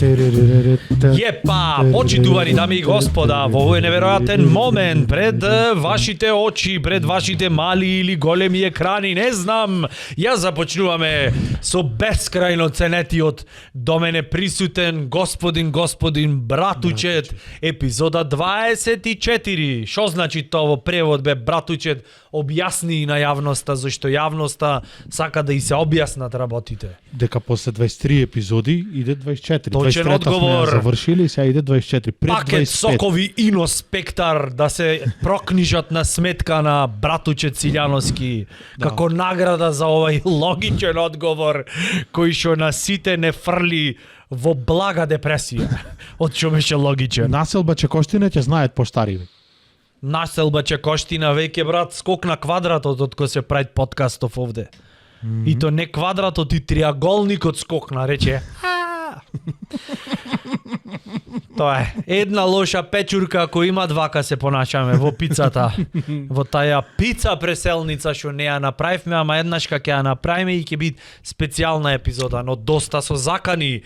Епа, почитувани дами и господа, во овој неверојатен момент пред вашите очи, пред вашите мали или големи екрани, не знам, ја започнуваме со бескрајно ценетиот до мене присутен господин братучет, епизода 24. Шо значи тоа во превод бе братучет? Објасни на јавноста, зашто јавноста сака да и се објаснат работите. Дека после 23 епизоди иде 24. Точен 23 одговор. сме завршили и сега иде 24. Пред Пакет 25. сокови Иноспектар да се прокнижат на сметка на братучет Силјановски како награда за овај логичен одговор кој што на сите не фрли во блага депресија. Од што беше логичен. Населба Чекоштина ќе знаат поштари. Населба Чекоштина веќе брат скок на квадратот од кој се прави подкастов овде. И то не квадратот и триаголникот скокна, рече. Тоа е. Една лоша печурка кој има двака се понашаме во пицата. Во таја пица преселница што не ја направивме, ама еднаш ќе ја направиме и ќе биде специјална епизода, но доста со закани.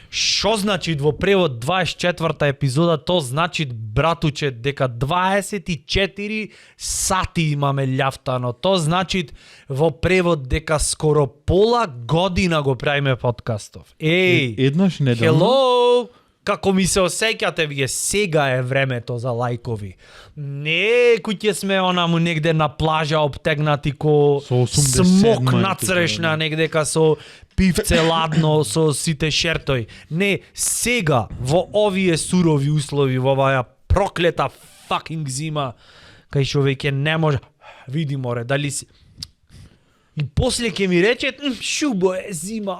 Шо значи во превод 24-та епизода? То значи братуче дека 24 сати имаме љафтано. То значи во превод дека скоро пола година го правиме подкастов. Еднаш неделно. Hello! Како ми се осеќате вие, сега е времето за лајкови. Не кој ќе сме онаму негде на плажа обтегнати ко Со 87 смок нацрешна негдека со пивце ладно со сите шертој. Не, сега во овие сурови услови, во оваа проклета fucking зима, кај што веќе не може. Види море, дали си и после ќе ми рече, шубо е зима,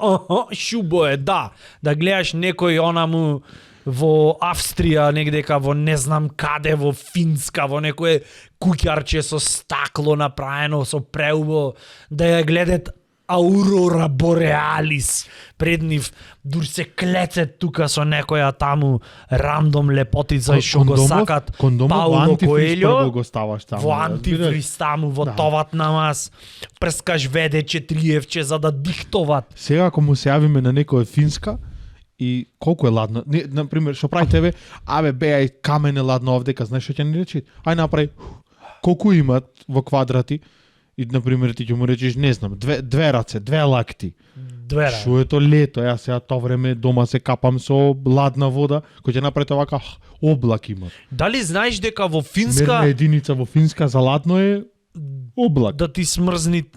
шубо е, да. Да гледаш некој онаму во Австрија, негдека во не знам каде, во Финска, во некое куќарче со стакло направено, со преубо, да ја гледат Аурора Бореалис пред нив, дур се клецет тука со некоја таму рандом лепотица и што го сакат Пауло Коелјо. Го ставаш таму. Во антифриз таму, во товат намаз, прскаш веде 4 евче за да диктоват. Сега ако му се јавиме на некој Финска и колку е ладно. Не, например, што прави тебе? Беа камен е ладно овдека, знаеш што ќе ни речи? Ај направи колку имат во квадрати. И, например, ти ќе му речиш, не знам, две раце, две лакти. Шо е то лето, јас сега тоа време дома се капам со ладна вода, кој ќе направи овака облак има. Дали знаеш дека во Финска... Мерна единица во Финска за ладно е облак. Да ти смрзни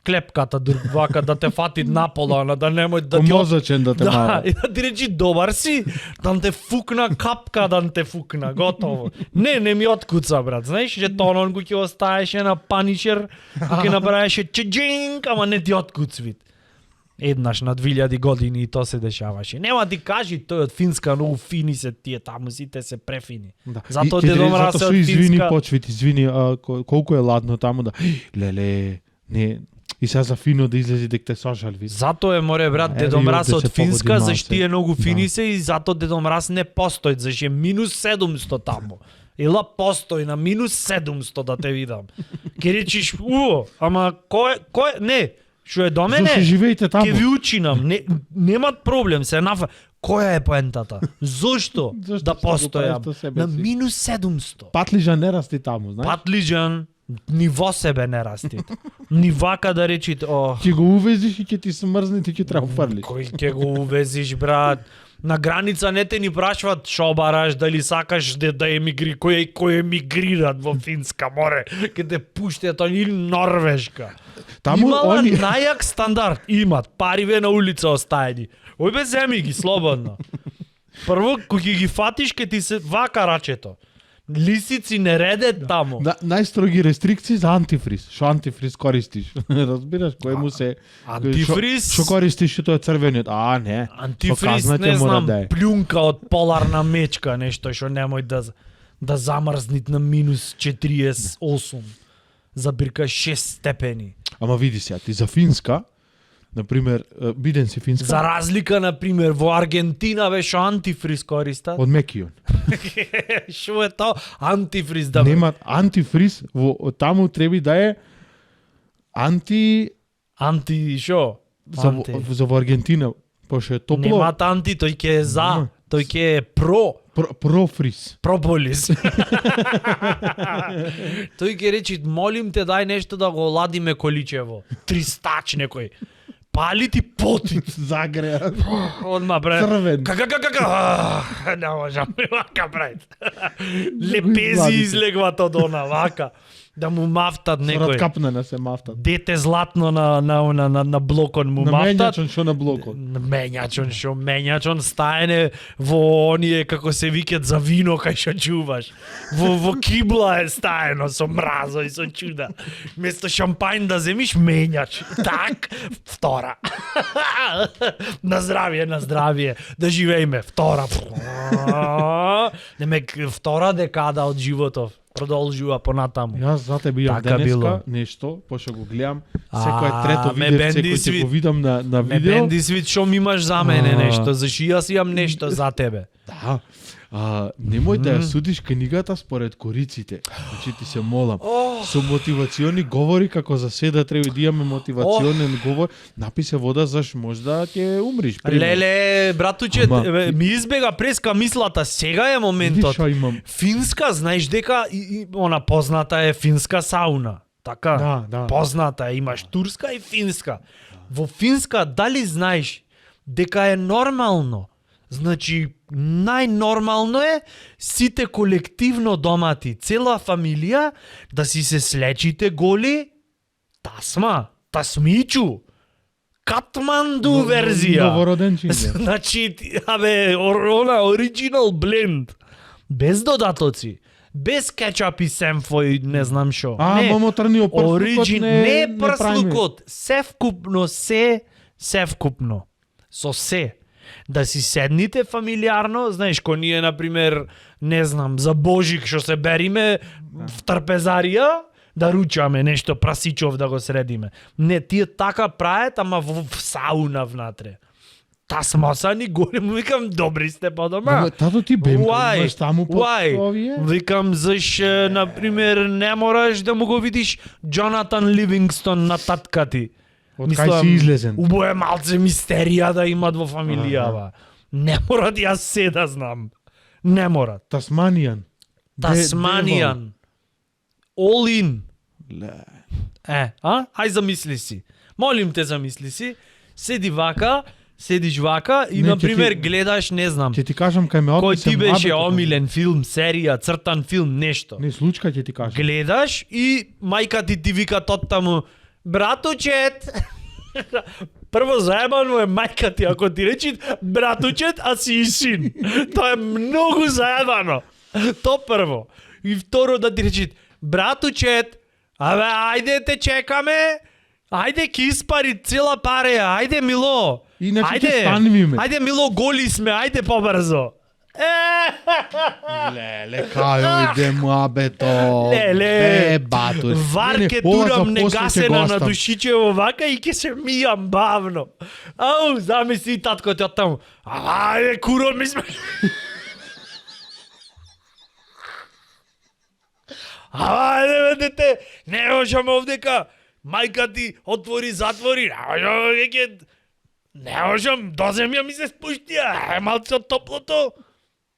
клепката, вака да те фати напола, да немој да ти... Помозачен да те мава. Да, и да ти речи добар си, да те фукна капка, да те фукна, готово. Не ми откуца, брат. Знаеш, че тонон кој ќе остаеше на панишер, ќе направеше чеджинг, ама не ти откуцвит. Еднаш на 2000 години и то се дешаваше. Нема ти кажи, тој од Финска многу фини се тие таму, сите се префини. Да. Зато дедо Мраз од Финска... Извини, почвит, извини, колку е ладно таму да... Леле, не... И сега за фино да излези дека те сожалви. Зато е море брат Дедо Мраз од Финска, зашто е многу фини се и зато Дедо Мраз не постои, зашто е минус 700 таму. Ела постои на минус 700 да те видам. Ке речиш, ама кој не, што е до мене? Зошто живеете таму? Ке ви учинам, немат проблем, се нафа. Која е поентата? Зошто да постојам на минус 700? Патлижан не расти таму, знаеш? Патлижан ни во себе не расти. Ни вака да речите, ќе го увезиш и ќе ти смрзне, ти ќе треба фрлиш. Кој ќе го увезиш, брат? На граница не те ни прашват шо бараш, дали сакаш да емигри, кој емигрират во Финска море, ќе те пуштат или Норвешка. Таму имала најак стандард, имат париве на улица остаени. Ој бе земи ги слободно. Прво кога ги фатиш ке ти се вака рачето. Лисици не редет таму. Најстроги рестрикции за антифриз. Шо антифриз користиш? Разбираш, кој му се... Антифриз... Шо користиш, што е црвениот? Не. Антифриз, не знам, плюнка од поларна мечка, нешто што немој да замрзнит на минус 48. За бирка 6 степени. Ама види сега, ти за Финска, например, биден си Финска... За разлика, например, во Аргентина беше антифриз користат. Од Мекион. Шо е тоа? Антифриз да... Немат антифриз, таму треба да е Анти шо? За во Аргентина Пошто е топло. Нема анти, тој ќе е за, Нема. тој ќе е про. Профриз. Прополис. Тој ќе речи, молим те дај нешто да го ладиме количево. Тристач некој. Пали ти потит. Загреа. Одма бре. Црвен. Кака. Не можам вака брат. Лепези изгладите. излегват од она вака. Да му мафтат некој. Раткапнена се мафтат. Дете златно на блокон му На мафтат. мењачон шо на блокот. Менјачон стаене во оние како се викат за вино кај што чуваш. Во кибла е стаено со мразо и со чуда. Место шампањ да земиш менјач. Так, втора. На здравие. Да живееме. Втора. Демек втора декада од животов продолжува понатаму. Јас за тебе имам Така било. денеска нешто, пошто го гледам, секој трето ме видео, бенди секој ќе свит. го видам на Не видео. бенди свит, шо ми имаш за мене А. нешто, зашто јас имам нешто за тебе. Да. Немој да ја судиш книгата според кориците. Значи ти се молам. Со мотивациони говори како за се да треба да имаме мотивационен говор. Напише вода заш можда ќе умриш. пример. Леле, братуче, Ама, ми избега преска мислата, сега е моментот. Видиш што имам. Финска, знаеш дека она позната е финска сауна. Така? Да. Позната е, имаш турска и финска. Во финска дали знаеш дека е нормално? Значи, најнормално е сите колективно домати, цела фамилија, да си се слечите голи, тасмичу, Катманду верзија. Новороденчиње. Значи, она оригинал бленд. Без додатоци. Без кетчап и семфо и не знам шо. Не. мамо трнио прслукот Не не прслукот, севкупно. Со се. Да си седните фамилиарно, знаеш, ко ние, например, не знам, за Божик што се бериме в трпезарија, да ручаме нешто прасичов да го средиме. Не, тие така прават, ама во сауна внатре. Тасмосани горе, му викам, добри сте по дома. Тато ти бем, Why? имаш таму под овие? Викам, заш, например, не мораш да му го видиш Джонатан Ливингстон на татка ти. Од кај си излезен? Убое малце мистерија да имат во фамилијава. Не морат јас се да знам. Не морат. Тасманијан. Тасманијан. All in. Ле. Ај замисли си. Молим те замисли си. Седиш вака и, Не, например, ќе ти- гледаш, не знам, Ќе ти кажам кај ме кој однесе ти беше муабетот. омилен филм, серија, цртан филм, нешто. Не, случка ќе ти кажам. Гледаш и мајка ти вика тоттаму, братучет. Прво заебано е мајка ти ако ти речи братучет, а си и син. Тоа е многу заебано. То прво. И второ да ти речи братучет, ајде те чекаме. Ајде ки испари цела пареја, ајде мило. Иначе ќе станвиме. Ајде мило, голи сме, ајде побрзо. Леле, кај ојде муабето. Леле, бату. Варке турам негасена на душичево вака и ке се мијам бавно. Ау, замисли татко ти оттаму. Ајде, куро ми сме. Ајде, бе, дете, не можам овдека. Мајка ти отвори, затвори. Не можам, до земја ми се спуштија. Малце од топлото.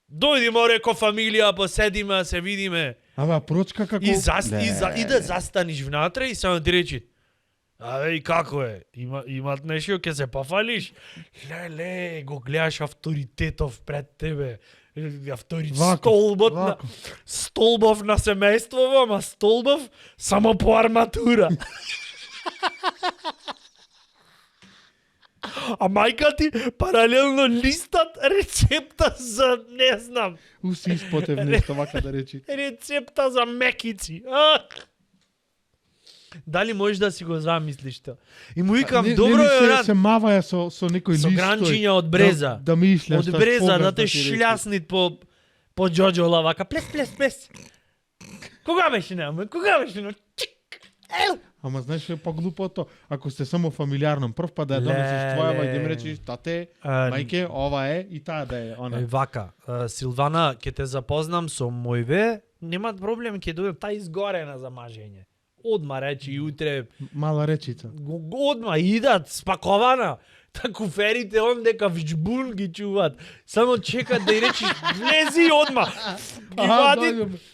Дојди море ко фамилија, поседиме, се видиме. Ама прочка како... И да застаниш внатре и само ти речи. И како е? Имат нешто, ќе се пофалиш? Леле, го гледаш авторитетов пред тебе. Столбов на семејството, ама столбов само по арматура. А мајка ти паралелно листат рецепта за, не знам, Уси испотев нешто вака да речи. рецепта за мекици. Дали можеш да си го замислиш тоа? И му викам, добро е, се, рад, се маваја со некој со лист. гранчиња од бреза. Да мишляш. Од бреза да те шљаснит по джоджола вака. Плес. Кога беше нема? Чик. Ел. Ама знаеш што е поглупото? Ако сте само фамилиарно, прв пат да ја донесеш твојава и да ми речеш тате, мајке, ова е и таа да е она. Вака, Силвана, ќе те запознам со мојве, немат проблем, ќе дојдам, таа изгорена за мажење. Одма речи и утре Мала речица. одма идат спакована. Та куферите он дека вичбун ги чуваат. Само чекат да и речиш влези одма. Ги вади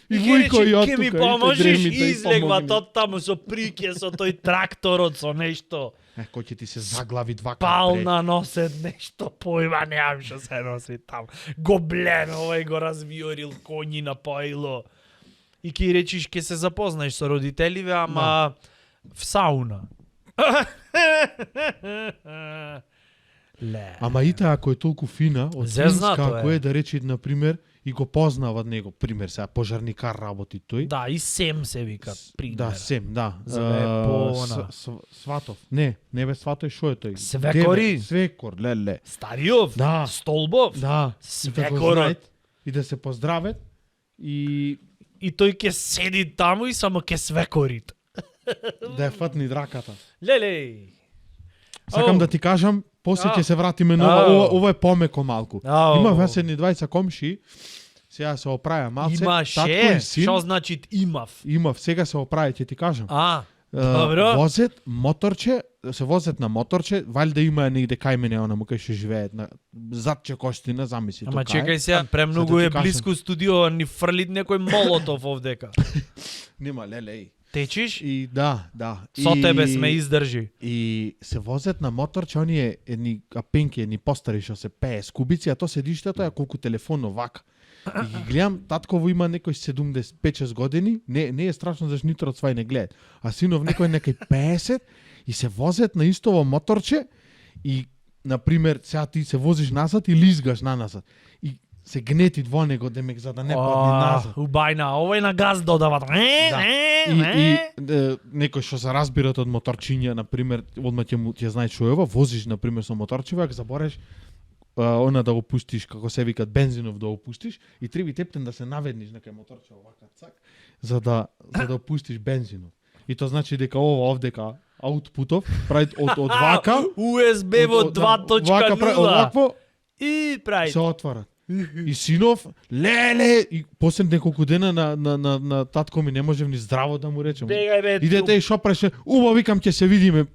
И ќе Вујко речи, и од ќе ми тука, поможеш, дремите и излегва помогни. тот таму со прике, со тој тракторот, со нешто. Кој ќе ти се заглави два Пална носе нешто, појма неам што се носи там. Гоблен, овој го развиорил коњи на поило. И ќе речиш, ќе се запознаеш со родителиве, ама в сауна. Ле. Ама и таа ако е толку фина, од Зезнато Финска, ако е. е да речи, например, и го познават него, пример сега, пожарникар работи тој. Да, и Сем се вика, пример. Да, Сем, да. За да е по-она. Сватов. Не бе Сватој, шо е тој? Свекори. Деве, Свекор, леле. Стариов, Да. Столбов. Да. И да го Свекорот. знаат, и да се поздрават и И тој ќе седи таму и само ќе свекорит. да ја фатни драката. Леле. Сакам Ау. да ти кажам, после Ау. ќе се вратиме на Ау. ова е помеко малку. Ау. Има веседни двајца комши, сега се оправја малце. татко Имаше, и син, што значи имав? имав, сега се оправи, ќе ти кажам. Добро. Возет моторче, се возет на моторче, валјда има негде кај мене, она му кај што живеат на зад Чекоштина, замисли Ама тука. чекај сега, премногу Зато ти е кажам. близко студио, ни фрлит некој молотов овдека. Нема, леле. Течиш? И да. Со И- тебе сме издржи. И се возет на моторче, оние едни апенки, едни постари што се пее с кубици, а то седиштето е колку телефон овака. И ги гледам, татково има некој 75-6 години, не е страшно зашто нитро од свој не гледат. А синов некој 50 и се возет на истово моторче и например, сега ти се возиш назад и лизгаш на назад. И се гнети во него демек за да не падне назад. Убајна, овој на газ додават. Да. И некој што се разбират од моторчиња, например, одма ќе знае што е ова, возиш например со моторчево, ако забореш она да го пустиш, како се викат бензинов да го пустиш и треба тептен да се наведниш на кај моторчево вака цак за да пустиш бензинов. И тоа значи дека ова овдека аутпутов прави од вака USB во 2.0. овакво И прави. се отвара. И синов, леле, и после неколку дена на татко ми не можев ни здраво да му речем. Бегај бе. Идете и шо преше, викам ќе се видиме.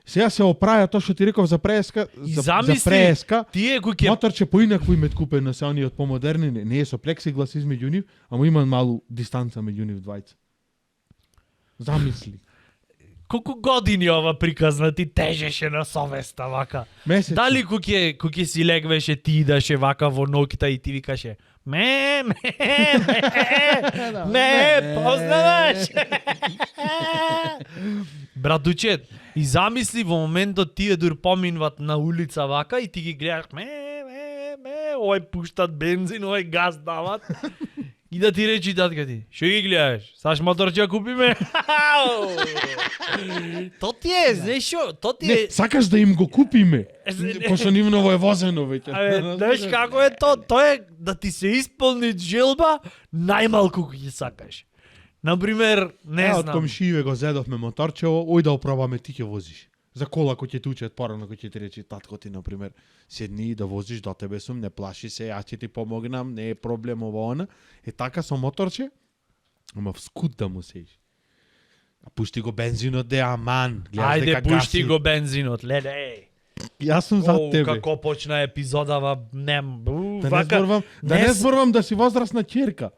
Сега се оправја тоа што ти реков за преска, И за замисли, преска. тие кои ќе Моторче поинакво имет купено се оние од помодерни, не е со плексиглас измеѓу нив, ама има малу дистанца меѓу нив двајца. Замисли. колку години ова приказна ти тежеше на совеста вака. Месеци. Дали кој си легвеше ти идаше вака во ноќта и ти викаше ме, познаваш? Братучет, и замисли во моментот тие дур поминват на улица вака и ти ги гледаш овој пуштат бензин, овој газ дават. И да ти речи татка ти, што ги гледаш? Саш моторче купиме? То ти е, знаеш шо? То ти Не, е... сакаш да им го купиме, Не. пошто нивново е возено веќе. Знаеш како е то? Тоа е да ти се исполни желба најмалку кој ќе сакаш. Например, не Од знам. комшије го зедовме моторчево, ој да опробаме, ти ќе возиш. За кола кој ќе ти учат порано, кој ќе ти рече татко ти, например, седни да возиш до тебе сум, не плаши се, јас ќе ти помогнам, не е проблем ово она. Е така со моторче, ама вскут да му сеиш. А пушти го бензинот де, аман. гледаш Ајде, дека пушти гаси. го бензинот, леле. Јас сум за Оу, тебе. како почна епизодава, Да не зборувам да си возрастна ќерка.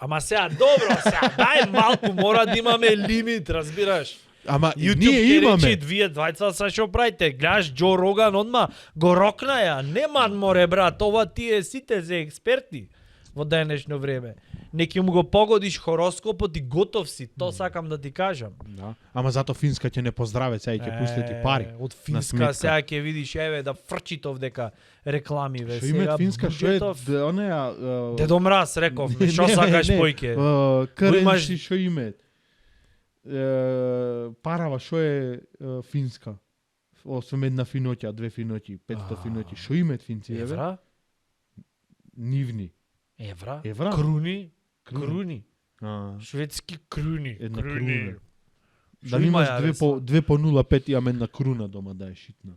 Ама сега, добро, сега, дај малку, мора да имаме лимит, разбираш? Ама YouTube ние ќе имаме. речи, вие двајца са што правите, гледаш Џо Роган одма, го рокна ја, нема море брат, ова тие сите за експерти во денешно време. Неки му го погодиш хороскопот и готов си, то сакам да ти кажам. Да. Ама зато Финска ќе не поздраве, сега и ќе пусти ти пари. Од на Финска сметка. сега ќе видиш, еве, да фрчит овдека реклами, ве. Што имет Финска, што е Буџетов- онеа Дедо Мраз, рековме, што сакаш појке? Каренши имаш- што имет. Парава што е Финска? Освен една финоќа, 2 финоќи, 500 финоќи. Што имет Финци, еве? Евра? Нивни. Евра? Евра? Круни? Круни. Круни. А, Шведски круни. Една Круни. круна. Дали Шо има, имаш јаве, 2 по 0,5 имам една круна дома да е шитна.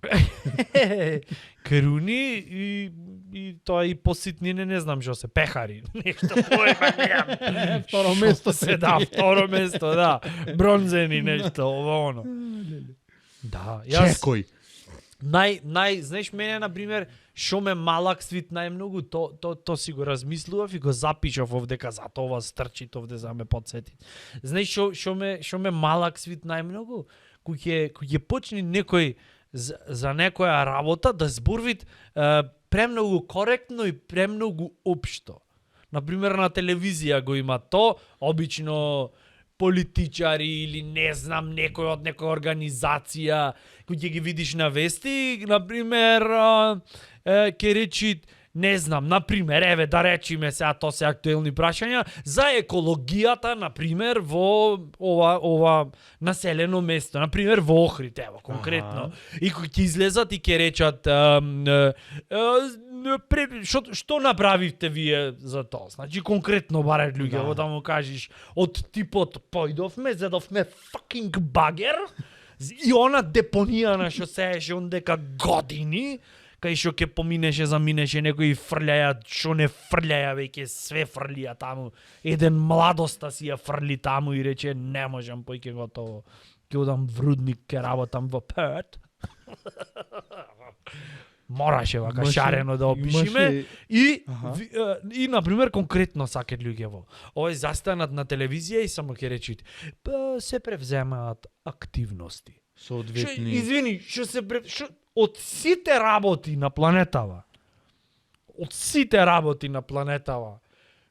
Круни и тоа и поситнини, не знам што се, пехари. Нешто поема немам. Второ место се, да, второ место, да. Бронзени нешто, ово оно. Да, јас Чекој. знаеш мене на пример, што ме малак свит најмногу, то си го размислував и го запишав овдека, зато ова стрчит овде за ме подсети. Знаеш што ме малак свит најмногу, кој ќе почне некој за некоја работа да зборвит премногу коректно и премногу општо. Например на телевизија го има то, обично политичари или не знам некој од некоја организација кој ќе ги видиш на вести, например ќе речи не знам, например, еве да речиме сега тоа се актуелни прашања за екологијата, например, во ова населено место, например во Охрид, ево конкретно. И кој ќе излезат и ќе речат што направивте вие за тоа? Значи конкретно бараат луѓе, да му кажеш од типот појдовме, зедовме fucking багер и она депонија на што сееше ондека години, кај што ќе поминеше, заминеше некои фрлјаја, што не фрлјаја, веќе све фрлија таму. Еден младоста си ја фрли таму и рече не можам, појќе готово. Ќе одам в рудник, ќе работам во Перт. Мораше вака шарено да опишиме и на пример конкретно сакат луѓе во. Овој застанат на телевизија и само ќе речат се превземаат активности. Соодветни. Извини, од сите работи на планетава,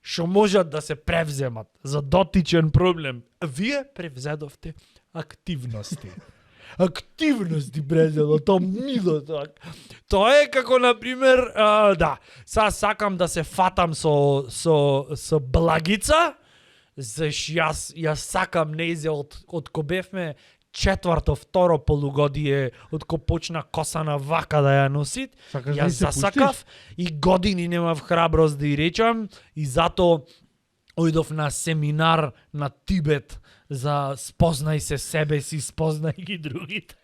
што можат да се превземат за дотичен проблем, вие превзедовте активности. Активности презело, тоа мило тоа. Тоа е како на пример, сакам да се фатам со Благица, заш јас сакам нејзе од ко бевме четврто, второ полугодие, од ко почна косана вака да ја носит, јас засакав и години немав храброст да ја речам и зато ојдов на семинар на Тибет за спознај се себе си, спознај ги другите.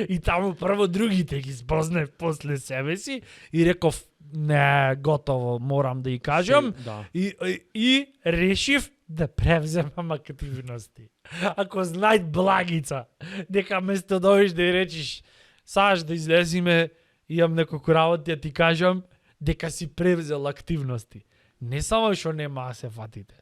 И таму прво другите ги спознај после себе си и реков не, готово, морам да ја кажам. И решив да превземам активности. Ако знајт Благица, дека место дојдеш да ја речиш саш да излезиме, имам неколку работи, ја ти кажам, дека си превзел активности. Не само што нема да се фатите,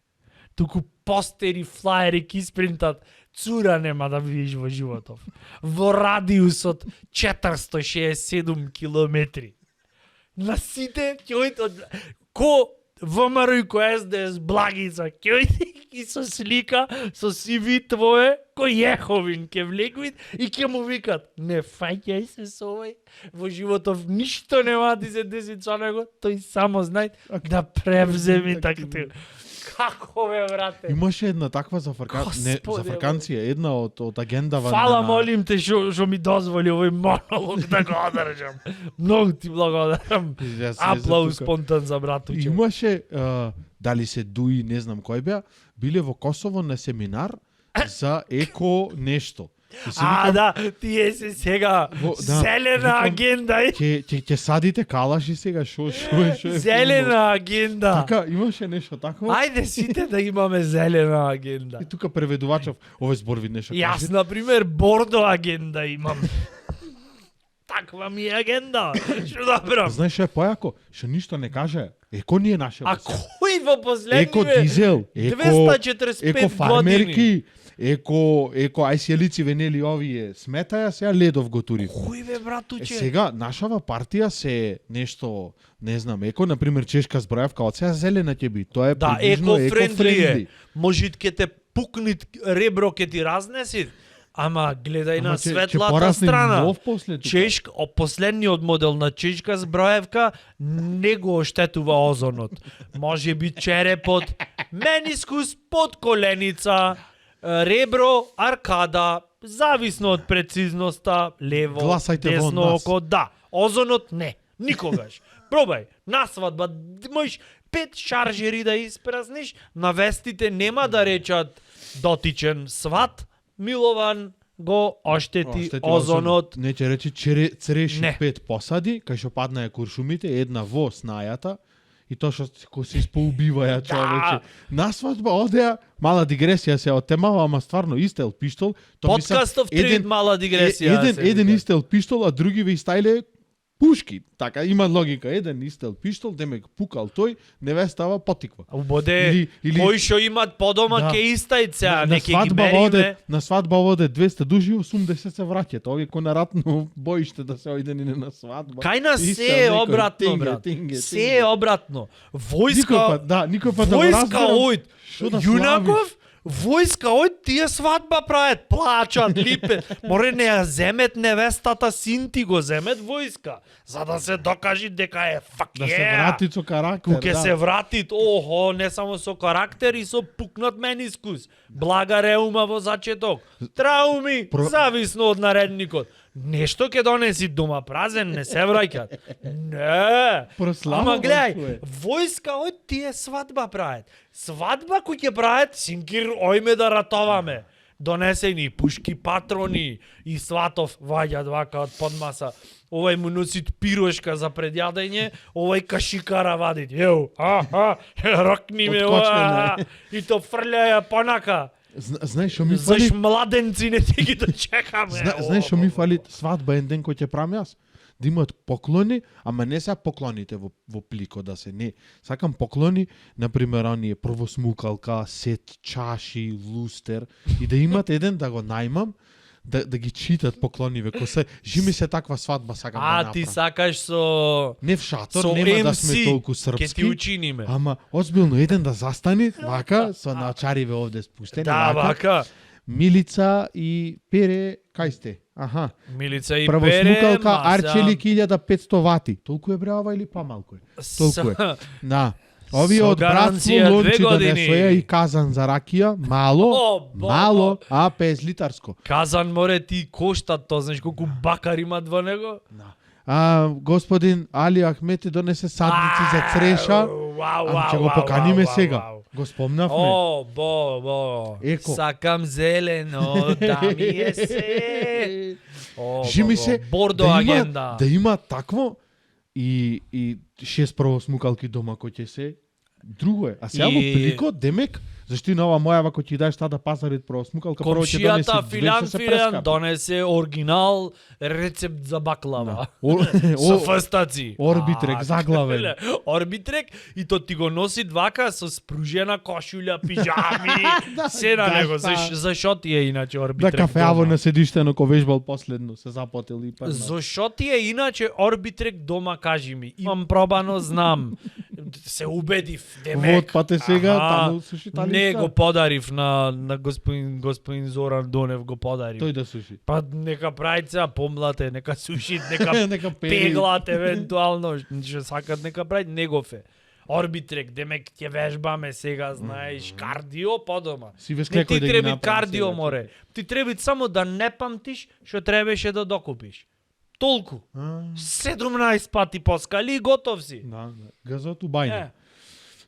туку постери, флаери ки испринтат, цура нема да видиш во животов. Во радиусот 467 километри. На сите ќе ко ВМРО и ко СДС Благица ќе и со слика, со CV твое, кој Јеховин ќе влегвит и ќе му викат не фаќај се со овој, во животов ништо нема да ти се деси со него, тој само знај да превземи така. Како бе, брате? Имаше една таква за фрканција, една од агендава. Фала, молим те, што ми дозволи овој монолог да го одржам. Многу ти благодарам. Аплауз спонтан за братуче. Имаше, дали се Дуи, не знам кој беа, биле во Косово на семинар за еко нешто. Да, тие се сега зелена агенда. Ќе садите калаши сега, шо е зелена агенда. Така, имаше нешто такво. Ајде сите да имаме зелена агенда. И тука преведувачов овој збор нешто. Јас, например, бордо агенда имам. Таква ми е агенда. Што добро. Знаеш што е појако? Што ништо не каже. Еко ние наше. А кој во последниве? Еко дизел, 245 години. Еко ајсјелици венели овие сметаја, сега ледов го тури. Кој бе, братуче? Сега нашава партија се нешто, не знам, еко, например, чешка збројавка, од сега зелена ќе би. Тоа е приближно еко-френдли. Може ќе те пукнит ребро, ќе ти разнеси. Ама гледај на светлата страна. Последниот модел на чешка зброевка не го оштетува озонот. Може би черепот, менискус под коленица, ребро, аркада, зависно од прецизноста, лево, гласајте десно око, да. Озонот не, никогаш. Пробај, на свадба можеш 5 шаржери да испразниш, на вестите нема да речат дотичен сват, Милован го оштети озонот. Не ќе речи цреши Не. 5 посади, кај што паднаа куршумите, една во снајата, и тоа што се испоубиваја човече. На свадба одеа, мала дигресија се од темава, ама стварно истел пиштол. Подкастов трид мала дигресија. Еден истел пиштол, а други ве истајле пушки. Така, има логика. Еден истел пиштол, демек пукал тој, невестава потиква. Убоде, кои што имат по дома Да. ке истајат се, а На не ке ги свадба мериме. оде, на свадба оде 200 дужи, 80 се враќаат. Овие кој на ратно боиште да се ојдени на свадба. Кај нас Истел се е некој обратно, брат. Се е обратно. Војска, Никој пат да го војска разберам. ојд. Шо да Јунаков, војска ојд, тие свадба прават, плачат, липет. Море не ја земет невестата, син ти го земет војска, за да се докажи дека е fuck Да се yeah. врати со карактер. Ке да. се вратит, охо, не само со карактер и со пукнат менискус. Блага реума во зачеток. Трауми, зависно од наредникот. Нешто ќе донеси дома празен, не се враќат. Не. Прослава Ама гледај, кој е. војска од тие свадба прават. Свадба кој ќе прават, синкир, ојме да ратоваме. Донесени пушки, патрони и Сватов ваѓа вака од подмаса. Овај му носи пирошка за предјадење, овај кашикара вадит. Еу, рокни ме ова. И то фрлеја понака. Знаеш што ми Заш фали? младенци не ти ги дочекаме. Знаеш што ми фали свадба еден кој ќе правам јас? Да имаат поклони, ама не се поклоните во плико да се, не. Сакам поклони, например, оние првосмукалка, сет, чаши, лустер, и да имат еден да го најмам, да ги читат поклониве, кој се, жими се таква свадба сакам да А направам. ти сакаш со Не в шатор, со нема да сме MC, толку ке ти српски. учиниме. Ама, озбилно, еден да застани, вака, со наочариве овде спуштени, Да, вака. Милица и Пере, кај сте? Аха. Милица и Пере, Првосмукалка, Арчели 1500 вати. Толку е бреава или помалку е? Толку е. Да. Овие Со од братство гаранција 2 лончи години. донесоја и казан за ракија, мало, О, бо, мало, а 50 литарско. Казан море ти коштат, то знаеш колку бакар имат во него? Господин Али Ахмети донесе садници за цреша, ама ќе го поканиме сега. Го спомнавме. О, бо. Еко. Сакам зелено, да ми е се. О, Жими се бордо да агенда. Да има такво и 6 првосмукалки дома кој ќе се. Друго е. А сега во И- плико, демек, зашто и на ова мојава кој ќе дадеш тада пазарит првосмукалка, прво ќе донеси Комшијата 200 Филјан се Филјан прескапи. донесе оригинал рецепт за баклава. О- Со о- фстаци. Орбитрек заглавен. Орбитрек и то ти го носи двака со спружена кошуља, пижами, се на да, него. да. Зашо ти е иначе Да орбитрек? кафеаво дома? на седиштено ко вежбал последно се запотел и падна. Зашо ти е иначе орбитрек дома, кажи ми. Имам пробано, знам. Се убедив, демек. Вот пате сега, Аха, таму суши талица. Не го подарив на господин Зоран Донев, го подарив. Тој да суши. Па нека прајца помлате, нека сушит, нека Нека пери. пеглат евентуално, што сакат нека прајат негов е. Орбитрек, демек ќе вежбаме сега, знаеш, кардио по дома. Си вес Не некој ти да ги треби направи кардио, сега. море. Ти треби само да не памтиш што требаше да докупиш. Толку. 17 пати поскали и готов си. Да, газот у бајна. Е.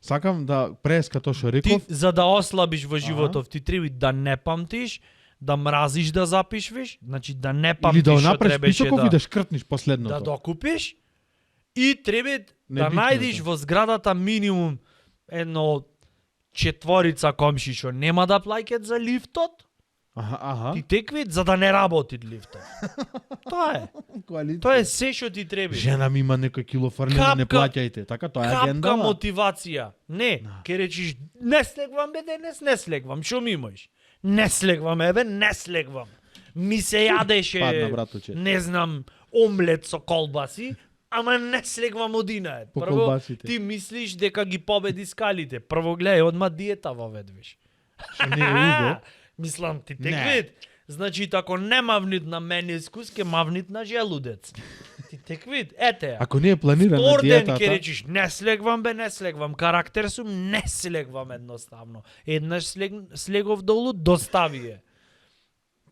Сакам да преска тоа што Ти, реков. за да ослабиш во животов, ти треби да не памтиш, да мразиш да запишвиш, значи да не Или памтиш да го што направиш требаше писоков да... и да шкртниш последното. да докупиш и треба да Небитно најдиш е. во зградата минимум едно 4 комши што нема да плаќат за лифтот, Аха. ти теквит за да не работи лифтот. Тоа е. Коалиција. Тоа е се што ти треба. Жена ми има некој кило фрлено, не Капка- плаќајте. Така тоа е агенда. Капка мотивација. Не, ке речиш не слегвам бе денес, не слегвам. Што ми имаш? Не слегвам, еве, не слегвам. Ми се јадеше, Падна, браточе. не знам, омлет со колбаси, ама не слегвам одинаед. По Прво, колбасите. ти мислиш дека ги победи скалите. Прво гледај, одма диета воведвиш. Што не е уго. Мислам, ти Не. теквит. Значи, ако не мавнит на менискус, ке мавнит на желудец. Ти теквит, ете ја. Ако не е планирана Втор ден ќе диетата, речиш, не слегвам бе, не слегвам. Карактер сум, не слегвам едноставно. Еднаш слегов долу, достави е.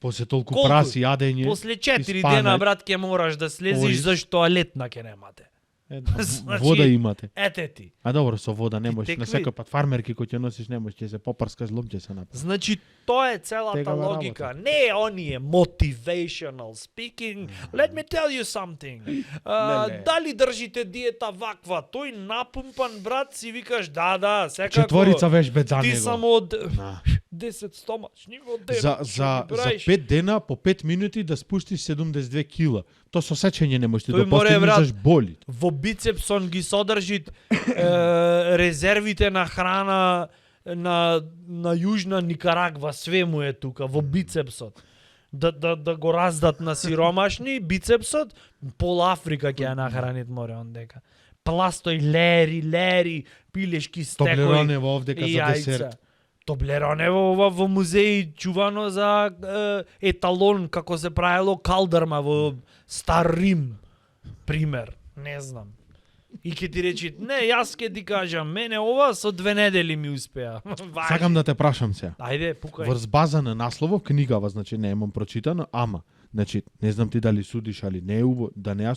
после толку Колку? праси јадење, После 4 испанет. дена, брат, ќе мораш да слезиш, Ой. зашто тоалетна ќе немате. Значи, Вода имате. Ете ти. А добро, со вода не можеш. На текви. секој пат фармерки кој ќе носиш не можеш, ќе се попрскаш, лом ќе се направи. Значи, тоа е целата Тегава логика. работа. Не оние motivational speaking. Let me tell you something. Леле. Дали држите диета ваква? Тој напумпан брат си викаш, да, секако. Четворица вежбе за Ти него. само од Да. 10 стомачни во ден. За 5 дена по 5 минути да спуштиш 72 кила. Тоа со сечење не можеш Тој да море, брат. постигнеш боли. Во бицепсон ги содржи резервите на храна на Јужна Никарагва, све му е тука во бицепсот. Да го раздат на сиромашни бицепсот, пол Африка ќе ја нахранит море ондека. Пластој лери, пилешки стекои. Тоблеронево овдека и за јајца. десерт. Тоблеронево во музеј чувано за еталон како се правело калдарма во Стар Рим. Пример, не знам. И ќе ти речи, не, јас ќе ти кажам, мене ова со 2 недели ми успеа. Важи. Сакам да те прашам се. Ајде, пукај. Врз база на насловов книгава, значи не имам прочитано, ама значи не знам ти дали судиш, али не е убаво да не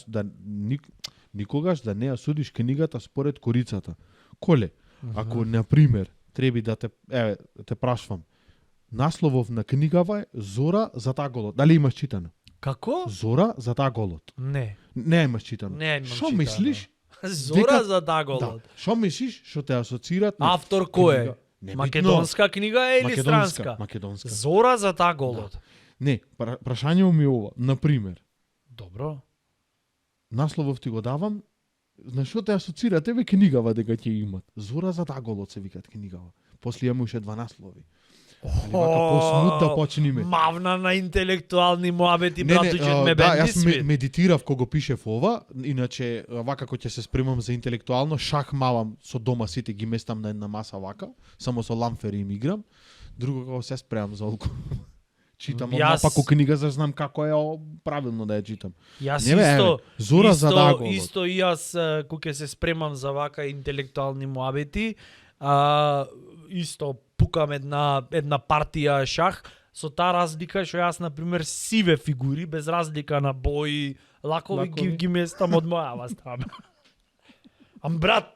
никогаш да не ја судиш книгата според корицата. Коле, ако на пример треба да те прашвам, насловов на книгава е Зора за таголот. Дали имаш читано? Како? Зора за таголот. Не. Не имаш читано. Не имам Шо читано. мислиш? Зора Дека- за Да. таголот. Шо мислиш што те асоцираат на Автор кој е? книга? Небитно. Македонска книга е или странска? Македонска. Зора за таголот. Не, прашањето ми е ова. Например, Добро. насловов ти го давам, на што те асоцира тебе книгава дека ќе имат? Зора за таголот се викат книгава. После имаме уште 2 наслови. Али вака посмут да почнеме. Мавна на интелектуални муабети, Не, братучет, ме да, бенди јас свит. медитирав кога пишев ова, иначе вака кога ќе се спремам за интелектуално, шах малам со дома сите ги местам на една маса вака, само со ламфери им играм, друго кога се спремам за олку. Читам Јас- паку книга за знам како е правилно да ја читам. Јас Не бе, исто, еве, Зора за таголот. Исто и јас кога ќе се спремам за вака интелектуални муабети, исто пукам една партија шах, со таа разлика што јас на пример сиве фигури без разлика на бои, лакови ги местам од мојава страна. Ам брат,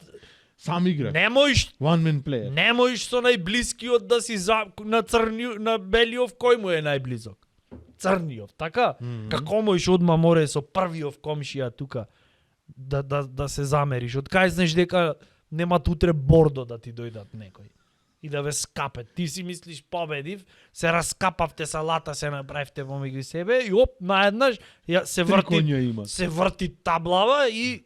Сам игра. немојш One man player. Немојш со најблискиот да си на црниот, на белиов кој му е најблизок? Црниов, така? Како можеш одма море со првиов комшија тука да се замериш? Од кај знаеш дека нема утре бордо да ти дојдат некој и да ве скапет. Ти си мислиш победив, се раскапавте салата, се направивте помеѓу себе и оп, наеднаш се Три врти коња има. се врти таблава и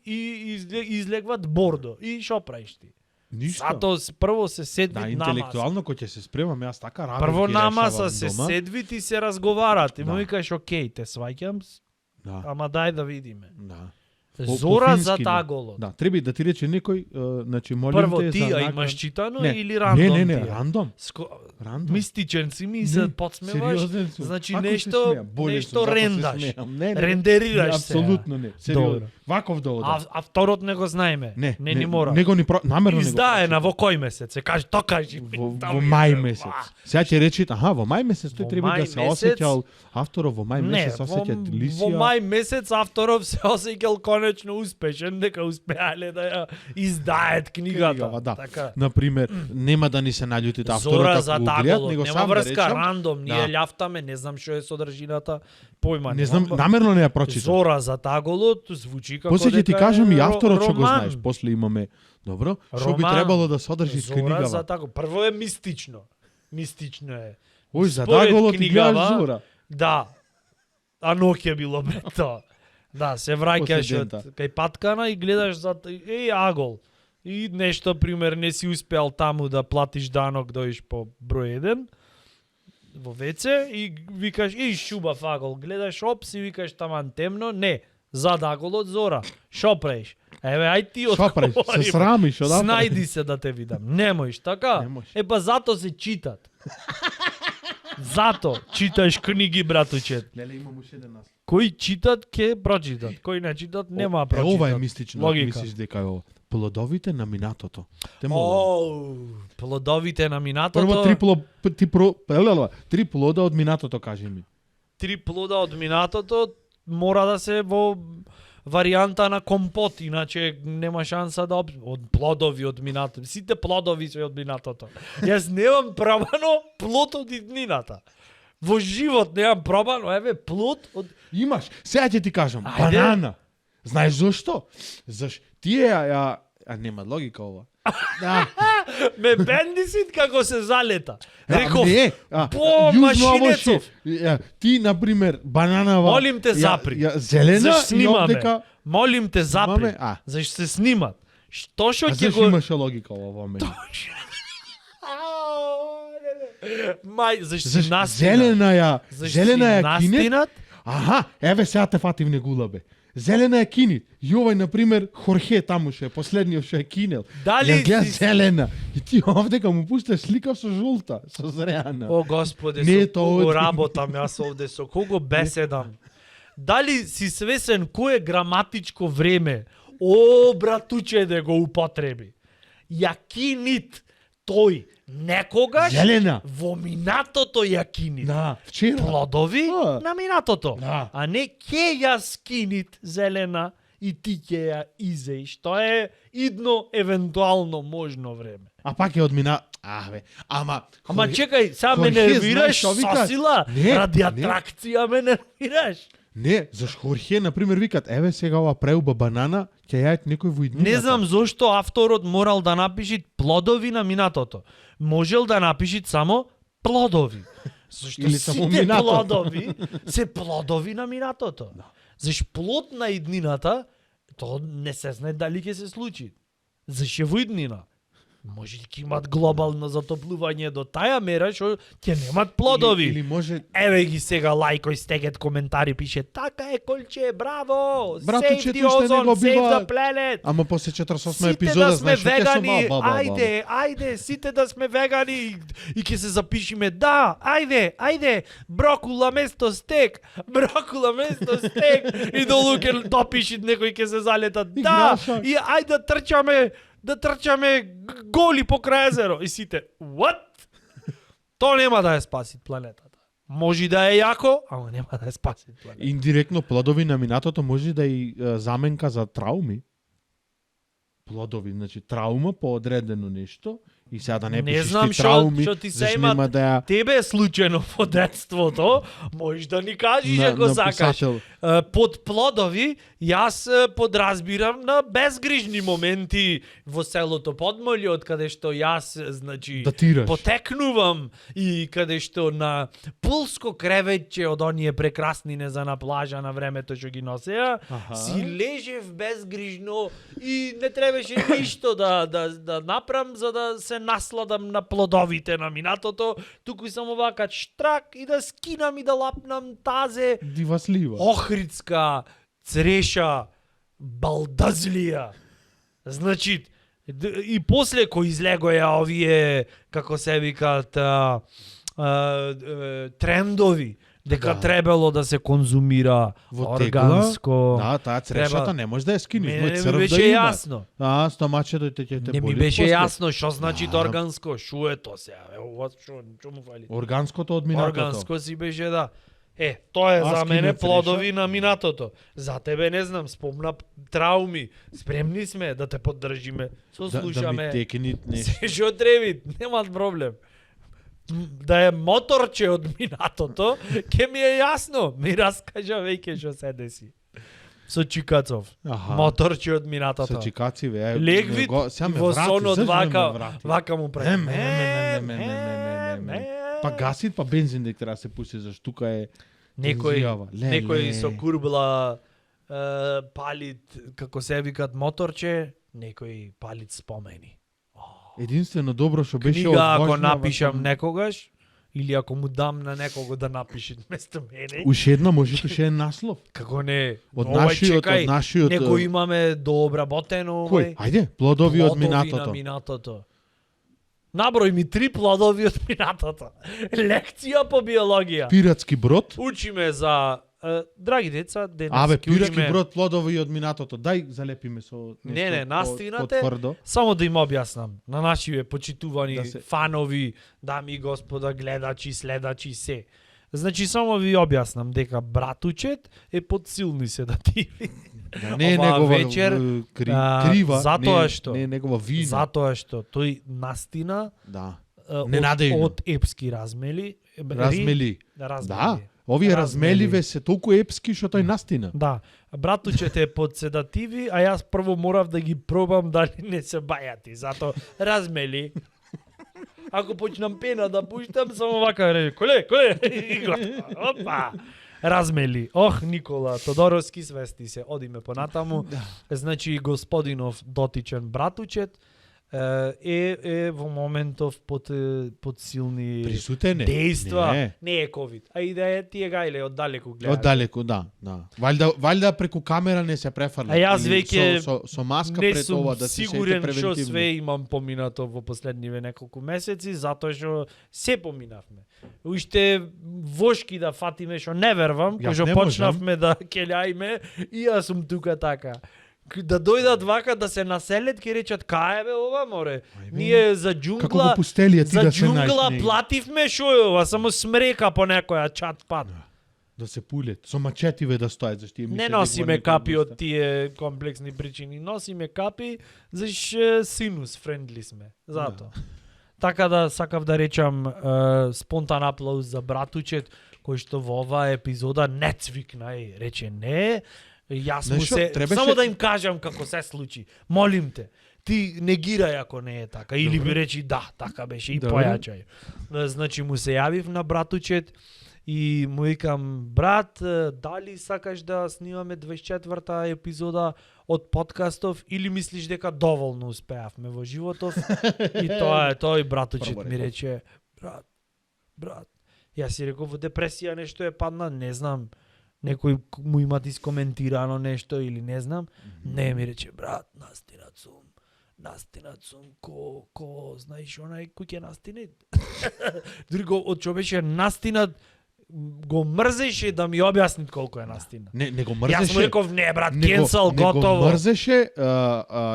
излегват бордо. И шо правиш ти? Ништо. Зато прво се седви Да, на маса. интелектуално кој ќе се спремам, јас така работи. Прво на маса се седвит и се разговарат. И му Да. викаш, окей, те сваќам, Да. ама дај да видиме. Да. Зора по-фински, за да. таголот. Да, треба да ти рече некој, значи молим Прво те ти за ја наглад- имаш читано Не, или рандом Не, ти е? рандом. Рандом. Мистичен си ми се Не, подсмеваш. сериозен сум. Значи Ако се нешто смеам, болен нешто сум, затоа се рендаш. смеам. Не, Рендерираш се. Апсолутно не. Добро. Сериозно. Ваков да одам. А второт не го знаеме. Не, ни мора. Него ни намерно не го Издае на прочитам. во кој месец? Се каже, то кажи. во мај месец. Сега ќе рече, во мај месец тој Во треба да мај се месец- осеќал авторов во мај Не, месец во осеќа во Лисија. мај месец авторов се осеќал конечно успешен дека успеале да ја издаат книгата. Книгава, да. Така. Например, нема да ни се наљутите авторот Зора ако за го гледат, таголот, него нема сам да врска, речам. рандом, ние Да. љафтаме, не знам што е содржината, појма Не знам, немам. намерно не ја прочитам. Зора за таголот звучи како После ќе ти дека кажам е и авторот што го роман. знаеш. После имаме, добро, што би Роман. требало да содржи Зора за книгава. таголот. Прво е мистично. Мистично е. Ој, за Според таголот ти гледаш книгава, Зора. Да. А ноќе било бре тоа. Да, се враќаш После од дента. кај паткана и гледаш за агол. И нешто пример не си успеал таму да платиш данок, дојдеш по број 1 во ВЦ и викаш шубав агол, гледаш опс и викаш таман темно, не, зад аголот Зора. Шо правиш? Еве ај ти Шо правиш? Се одговори. срамиш, одатре? Снајди се да те видам. Немојш, така? Не можеш. Па зато се читат. Зато читаш книги, братучет. Леле, имам уште еден наслов. Кои читат, ке прочитат. Кои не читат, нема Е, прочитат. ова е мистично. Логика. Мислиш дека е ова. Плодовите на минатото. Те молам. Оу, плодовите на минатото. Прво три плода од минатото, кажи ми. 3 плода од минатото мора да се во варијанта на компот, иначе нема шанса да од плодови од минатото. Сите плодови се од минатото. Јас немам пробано плод од иднината. Во живот немам пробано, еве, плод од... Имаш. Сега ќе ти кажам, Ајде. банана. Знаеш зошто? Тие нема логика ова. Да. Ме бендисит како се залета. Реков, Не, по јужно машинецов. овошје. Ти, например, бананава... Молим те, запри. Зелена Заш и снимаме? овдека... Молим те, запри. Снимаме? Заш се снимат. Што шо А ќе зашто го... имаше логика ова во мене? Мај, зашто Заш си настинат. зелена ја кинет. Настинат? Аха, еве сега те фатив негулабе. Зелена ја кинит. И овој, например, Хорхе таму ше, последниот што е кинел. Дали Ја гледа си- зелена. И ти овдека му пушташ слика со жолта, со зреана. О, Господе, Не е со тоа кого од- работам јас овде, со кого беседам. Дали си свесен кој е граматичко време? О, братуче, да го употреби. Јакинит тој некогаш Зелена. во минатото јакинит. Да, вчера. Плодови Да. на минатото. Да. А не ке ја скинит зелена и ти ќе ја изеиш. Тоа е идно евентуално можно време. А пак е одмина... Бе, ама Чекај, сега ме Хорхе, знаеш нервираш што вика? со сила, Не, ради не. атракција ме нервираш. Не, заш Хорхе, например, викат, еве сега ова преуба банана, ќе јајат некој во иднината. Не знам зошто авторот морал да напиши плодови на минатото. Можел да напиши само плодови. Зашто Или само сите минатото. плодови се плодови на минатото. Заш плод на иднината, то не се знае дали ќе се случи. Заш е во иднина. Може ќе имат глобално затоплување до таја мера што ќе немат плодови. Или може... Еве ги сега лајкој стегет коментари пише така е Колче, браво! Братуче, Save the тој што ozone, него save бива- the planet! Ама после 48 Сите епизода, да сме знаеш што ќе вегани, се ајде, сите да сме вегани и ќе се запишиме, да, ајде, брокула место стек, и долу ќе допиши некој ќе се залета, да, Играшак. и ајде да трчаме голи покрај езеро, и сите, what? То нема да ја спаси планетата. Може да е јако, ама нема да ја спаси планетата. Индиректно плодови на минатото може да и заменка за трауми. Плодови, значи траума по одредено нешто и сега да не Не пишеш знам ти трауми, што ти се заш има нема да ја тебе е случајно во детството, можеш да ни кажеш ако сакаш. писател. Под плодови, јас подразбирам на безгрижни моменти во селото Подмолје, од каде што јас, значи, Датираш. потекнувам и каде што на пулско креветче од оние прекраснине за на плажа на времето што ги носеа, Аха. си лежев безгрижно и не требаше ништо да направам за да се насладам на плодовите на минатото, туку само вака штрак и да скинам и да лапнам тазе Дива слива. охридска, цреша, балдазлија. Значи, и после кој излегоја овие, како се викаат, трендови, дека Да. требало да се конзумира Во органско. Да, таа црешата Треба- не може да ја скинеш, Мене мој не црв ми беше да има. јасно. Стомачето ќе те Не ми боли беше после. јасно што значи Да. органско, шо е то сега, ова што му фали? Органското од минатото. Органско си беше, да. Тоа е Аз за мене кине плодови цреша. на минатото. За тебе не знам, спомна трауми. Спремни сме да те поддржиме. Да ми Сослушаме. текни нешто. Се што треба, немат проблем. Да е моторче од минатото, ке ми е јасно. Ми раскажа веќе што се деси. Со Чикацов. Аха. Моторче од минатото. Со чикаци ве. Легвит сега ме во врати, сонот зашто вака, ме врати? вака му прави. Ме. Па гасит, па бензин дека треба да се пусти, зашто тука е Некој тензијава. некој со курбла палит, како се викат моторче, некој палит спомени. единствено добро што беше Книга ако одложена напишам во- некогаш, или ако му дам на некого да напише вместо мене, Уште една може уште е наслов. како не, Од овај, нашиот, чекај, од нашиот. некој имаме дообработено, Кој? Ајде, плодови од плодови на минатото. минатото. Наброј ми 3 плодови од минатото. Лекција по биологија. Пиратски брод. Учиме за драги деца, денес Абе, ќе пиратски учиме брод плодови од минатото. Дај залепиме со нешто. Не, настинате. Потврдо. Само да им објаснам на нашиве почитувани Да се- фанови, дами и господа, гледачи, следачи се. Значи само ви објаснам дека братучет е под силни седативи. Не оваа негова вечер, крива, затоа не, што не негова вина. затоа што тој настина Да. од, Ненадејно. од епски размели. Размели. Размели. Да. Овие размеливе се толку епски што тој настина. Да. Братучет е под седативи, а јас прво морав да ги пробам дали не се бајати. Зато размели. Ако почнам пена да пуштам, само вака реče, коле, и готово. Опа. Размели. Ох, Никола, Тодоровски свести се. Одиме понатаму. Значи, господинов дотичен братучет е во моментов под силни Присутен е. дејства. Не е ковид. А и да е тие гајле оддалеку гледаат. Оддалеку, да. Валјда преку камера не се префрлат. А јас Или веќе со маска не пред сум ова да се сигурен сете што превентивно. све имам поминато во последниве неколку месеци, затоа што се поминавме. Уште вошки да фатиме што не вервам, Јас кога не почнавме да келјајме, и јас сум тука така. Да дојдат вака да се населет, ќе речат кај бе ова море. Ние за Како џунгла, во пустелија ти за да се џунгла најдеш. плативме шо е ова, само смрека по некоја чат пат. Да се пулет. Со мачетиве да стојат, зашто им Не носиме капи од тие комплексни причини, носиме капи зашто синус френдли сме. Зато. Така да сакав да речам спонтан аплауз за братучет кој што во оваа епизода не цвикна и рече не. Јас му Знаеш се требаше- само да им кажам како се случи. Молим те. Ти негирај ако не е така или би речи да, така беше и Добре. појачај. Значи му се јавив на братучет и му викам брат, дали сакаш да снимаме 24-та епизода од подкастов или мислиш дека доволно успеавме во животов? И тоа е тој братучет Прво ми реков. рече брат. Јас си реков во депресија нешто е падна, не знам. Некој му има искоментирано нешто или не знам. Не ми рече брат, настинат сум ко знаеш онај кој ќе настине. Дури го од што беше настинат го мрзеше да ми објасни колку е настина. Не го Јас му мрзеше. реков не брат, Не кенсел, го готово. мрзеше,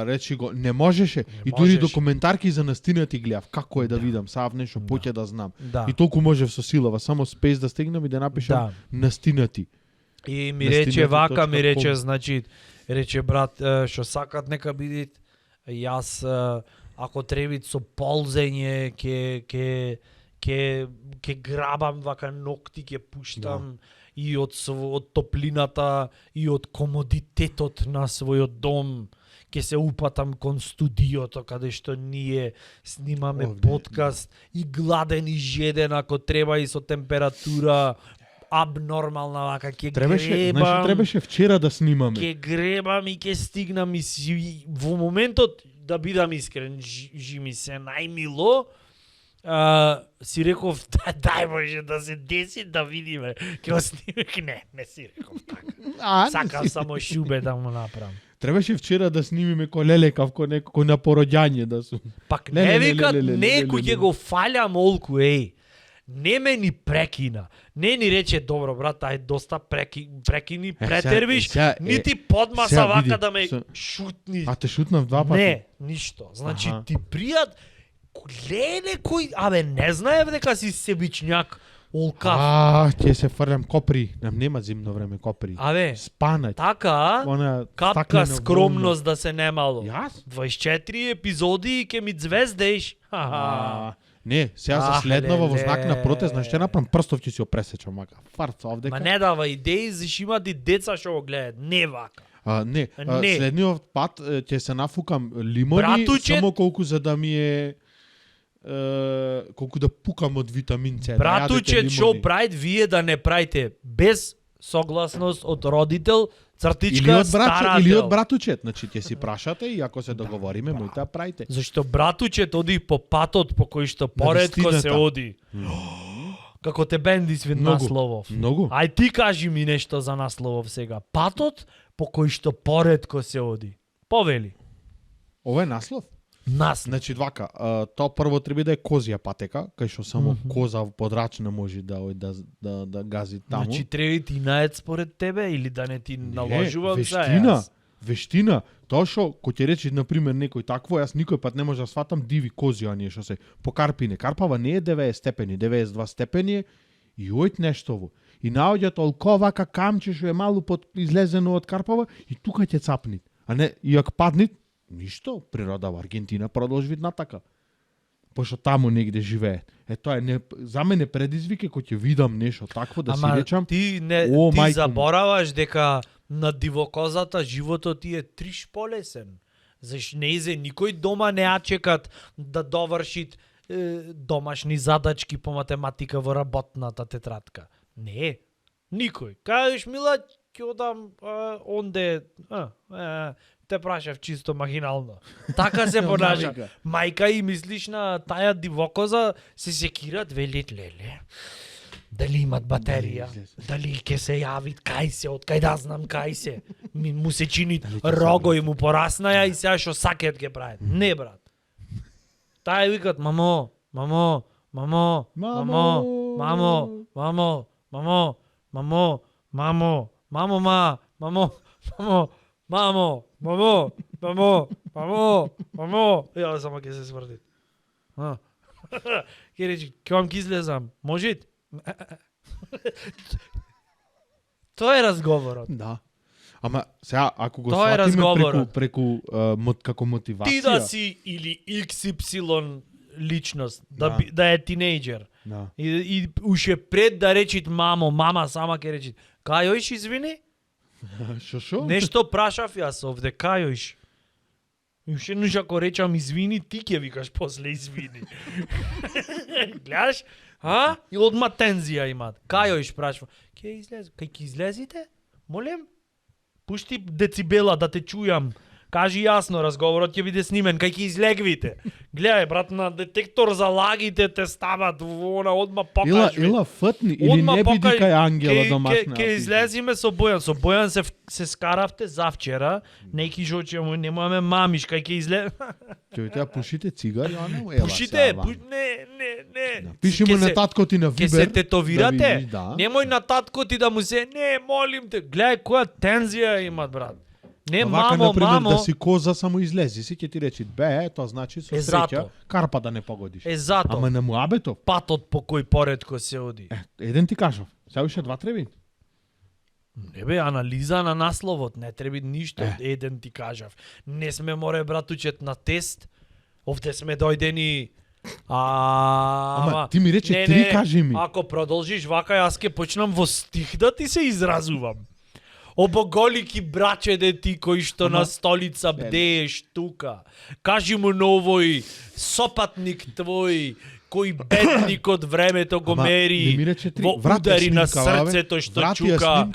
речи го, не можеше. И дури можеше. документарки за настина ти гледав. Како е да видам, сав нешто поќе да знам. Да. И толку можев со силава, само спейс да стигнам и да напишам Да. настина ти. И ми Настинати рече вака, ми точка рече, ком. значи, рече брат, што сакат нека бидат, јас ако требит со ползење ќе грабам вака ногти, ќе пуштам и од топлината и од комодитетот на својот дом. Ќе се упатам кон студиото каде што ние снимаме Овде, подкаст и гладен и жеден ако треба и со температура абнормална вака ќе Требаше, гребам. знаеш, требаше вчера да снимаме. Ќе гребам и ќе стигнам и во моментот да бидам искрен, ми се најмило. Си реков дај може да се деси да видиме. Ќе го снимеме. Не си реков така. Сакам само шубе да му направам. Требаше вчера да снимиме ко лелекав, ко некој на пороѓање да сум. Пак Не, не не, не, викат не, не, не, некој не, ќе не. го фалја молку, еј. Не ме ни прекина. Не ни рече, добро брат, ај доста прекини, претервиш, сега, нити подмаса сега вака види, да ме со- шутни. А те шутнав два пати. Не, ништо. Значи Аха. ти пријат, гледе кој, абе не знаев дека си себичњак, олкав. Ќе се фрлям копри. Нам нема зимно време копри. Абе, Спанај. така, Она капка стаклена скромност да се немало. волна. Јас? 24 епизоди и ке ми звездеш. Ха-ха. Не, сега за следнова во знак на леле. протест, знаеш, ќе направам прстов ќе си опресечам мака. Фарца овдека. Ма не дава идеи, зашто имат и деца што го гледаат. Не вака. Не, Не. следниот пат ќе се нафукам лимони, Братуче- само колку за да ми е колку да пукам од витамин С. Братуче, да што јадете лимони. правите вие да не правите без согласност од родител, Или цртичка, од братче, старател. или од братучет, значи ќе си прашате и ако се договориме, мој да правите. Зашто братучет оди по патот по кој што поретко се вистината. оди. Како те бенди свит Многу, насловов. многу. Ај ти кажи ми нешто за насловов сега. Патот по кој што поретко се оди. Повели. Ова е наслов. Нас. Значи двака, тоа прво треба да е козија патека, кај што само коза подрачна може да гази таму. Значи треба ти наед според тебе или да не ти наложувам за вештина, јас? вештина. Тоа што кој ќе рече на пример некој такво, јас никој пат не може да сватам диви кози оние што се по карпине. Карпава не е 90 степени, 92 степени е и ојт нештово. и наоѓа толку вака камче што е малу под излезено од карпава и тука ќе цапни. А не, и ако падни, ништо, природа во Аргентина продолжи натака. Пошто таму негде живее. Тоа е за мене предизвик кој ќе видам нешто такво да си речам. Ти забораваш дека на дивокозата животот ти е триш полесен. Заш неизе никој дома не ја чекат да довршит домашни задачки по математика во работната тетрадка. Не, никој. Кажеш, мила, ќе одам онде, те прашав чисто махинално. Така се понаша. Мајка и мислиш на таја дивокоза, се секират, велит, леле. Дали имат батерија, дали ќе се јави, кај се, од кај да знам кај се. Му се чини рогој му пораснаја и сега што сакет ќе прават. Не, брат. Тај викат, мамо, мамо, мамо, мамо, мамо, мамо, мамо, мамо, мамо, мамо, ма, мамо, мамо, мамо, мамо, мамо, мамо, мамо. Ја само ќе се сврди. Ке речи, ќе вам ќе излезам. Можете? Тоа е разговорот. Да. Ама сега ако го сватиме преку како мотивација. Ти да си или XY личност, да е тинејџер. Да. И уште пред да речит мамо, мама сама ќе речит. Кајоиш извини? Шо? Нешто прашав јас овде, кајоиш? И уште еднаш ако речам извини, ти ќе викаш после извини. Гледаш? И одма тензија имат. Кајоиш прашва. Кај ќе излезите? Молем? Пушти децибела да те чујам. Кажи јасно, разговорот ќе биде снимен, кај ќе излегвите. Гледај, брат, на детектор за лагите те стават, она одма покажи. Ила фтни, или не биди кај Ангела домашна. Ке излезиме со Бојан. Со Бојан се скаравте завчера, неки жоче му, немаме мамиш, кај ќе излез... Ќе пушите цигари, а не ела. Пушите, не. Пиши му на татко ти на Вибер. Ке се тетовирате? Да. Немој на татко ти да му се, не, молим те. Гледај која тензија имат, брат. Не, вака, мамо, например, мамо. Да си коза само излези, си ќе ти речи, тоа значи со среќа, карпа да не погодиш. Зато. Ама на муабето. Патот по кој поредко се оди. Еден ти кажав, сега уште два треби. Не бе, анализа на насловот, не треби ништо, еден ти кажав. Не сме море братучет на тест, овде сме дојдени... Ама ти ми рече три, кажи ми. Ако продолжиш вака, јас ќе почнам во стих да ти се изразувам. Обоголики брачеде ти кој што на столица бдееш тука. Кажи му на овој сопатник твој, кој бедник од времето го мери во удари на срцето што чука.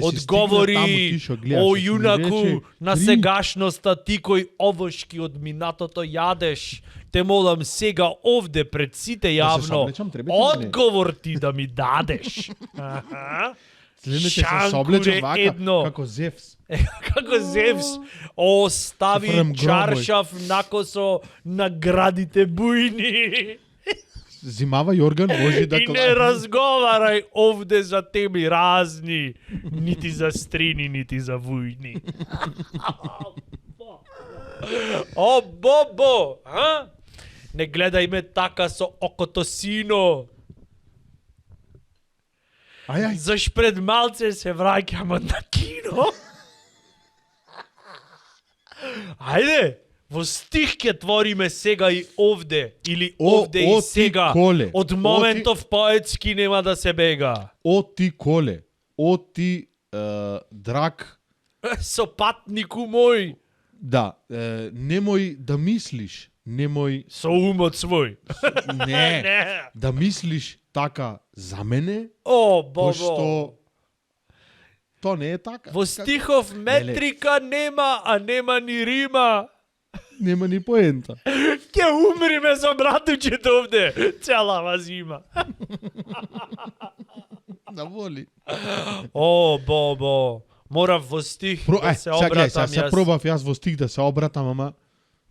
Одговори о јунаку на сегашноста ти кој овошки од минатото јадеш. Те молам сега овде пред сите јавно одговор ти да ми дадеш. Следно ќе се соблечам вака, како Зевс. Како Зевс. Остави чаршав накосо на градите бујни. Зимава Јорган може да... И не разговарај овде за теми разни, нити за стрини, нити за вујни. О, Бобо! Не гледај ме така со окото, сино. Заш пред малце се враќаме на кино. Ајде, во стих ќе твориме сега и овде, или овде и сега. Од моментов поетски нема да се бега. О ти коле, о ти драк. Сопатнику мој. Да, немој да мислиш, немој... Со умот свој. Не, да мислиш така за мене. О, Бобо. Пошто то не е така. Во стихов метрика нема, а нема ни рима. Нема ни поента. Ке умриме за братучето овде целава зима. Да воли. О, Бобо. Морав во стих да се обратам јас. Сега пробав јас во стих да се обратам, ама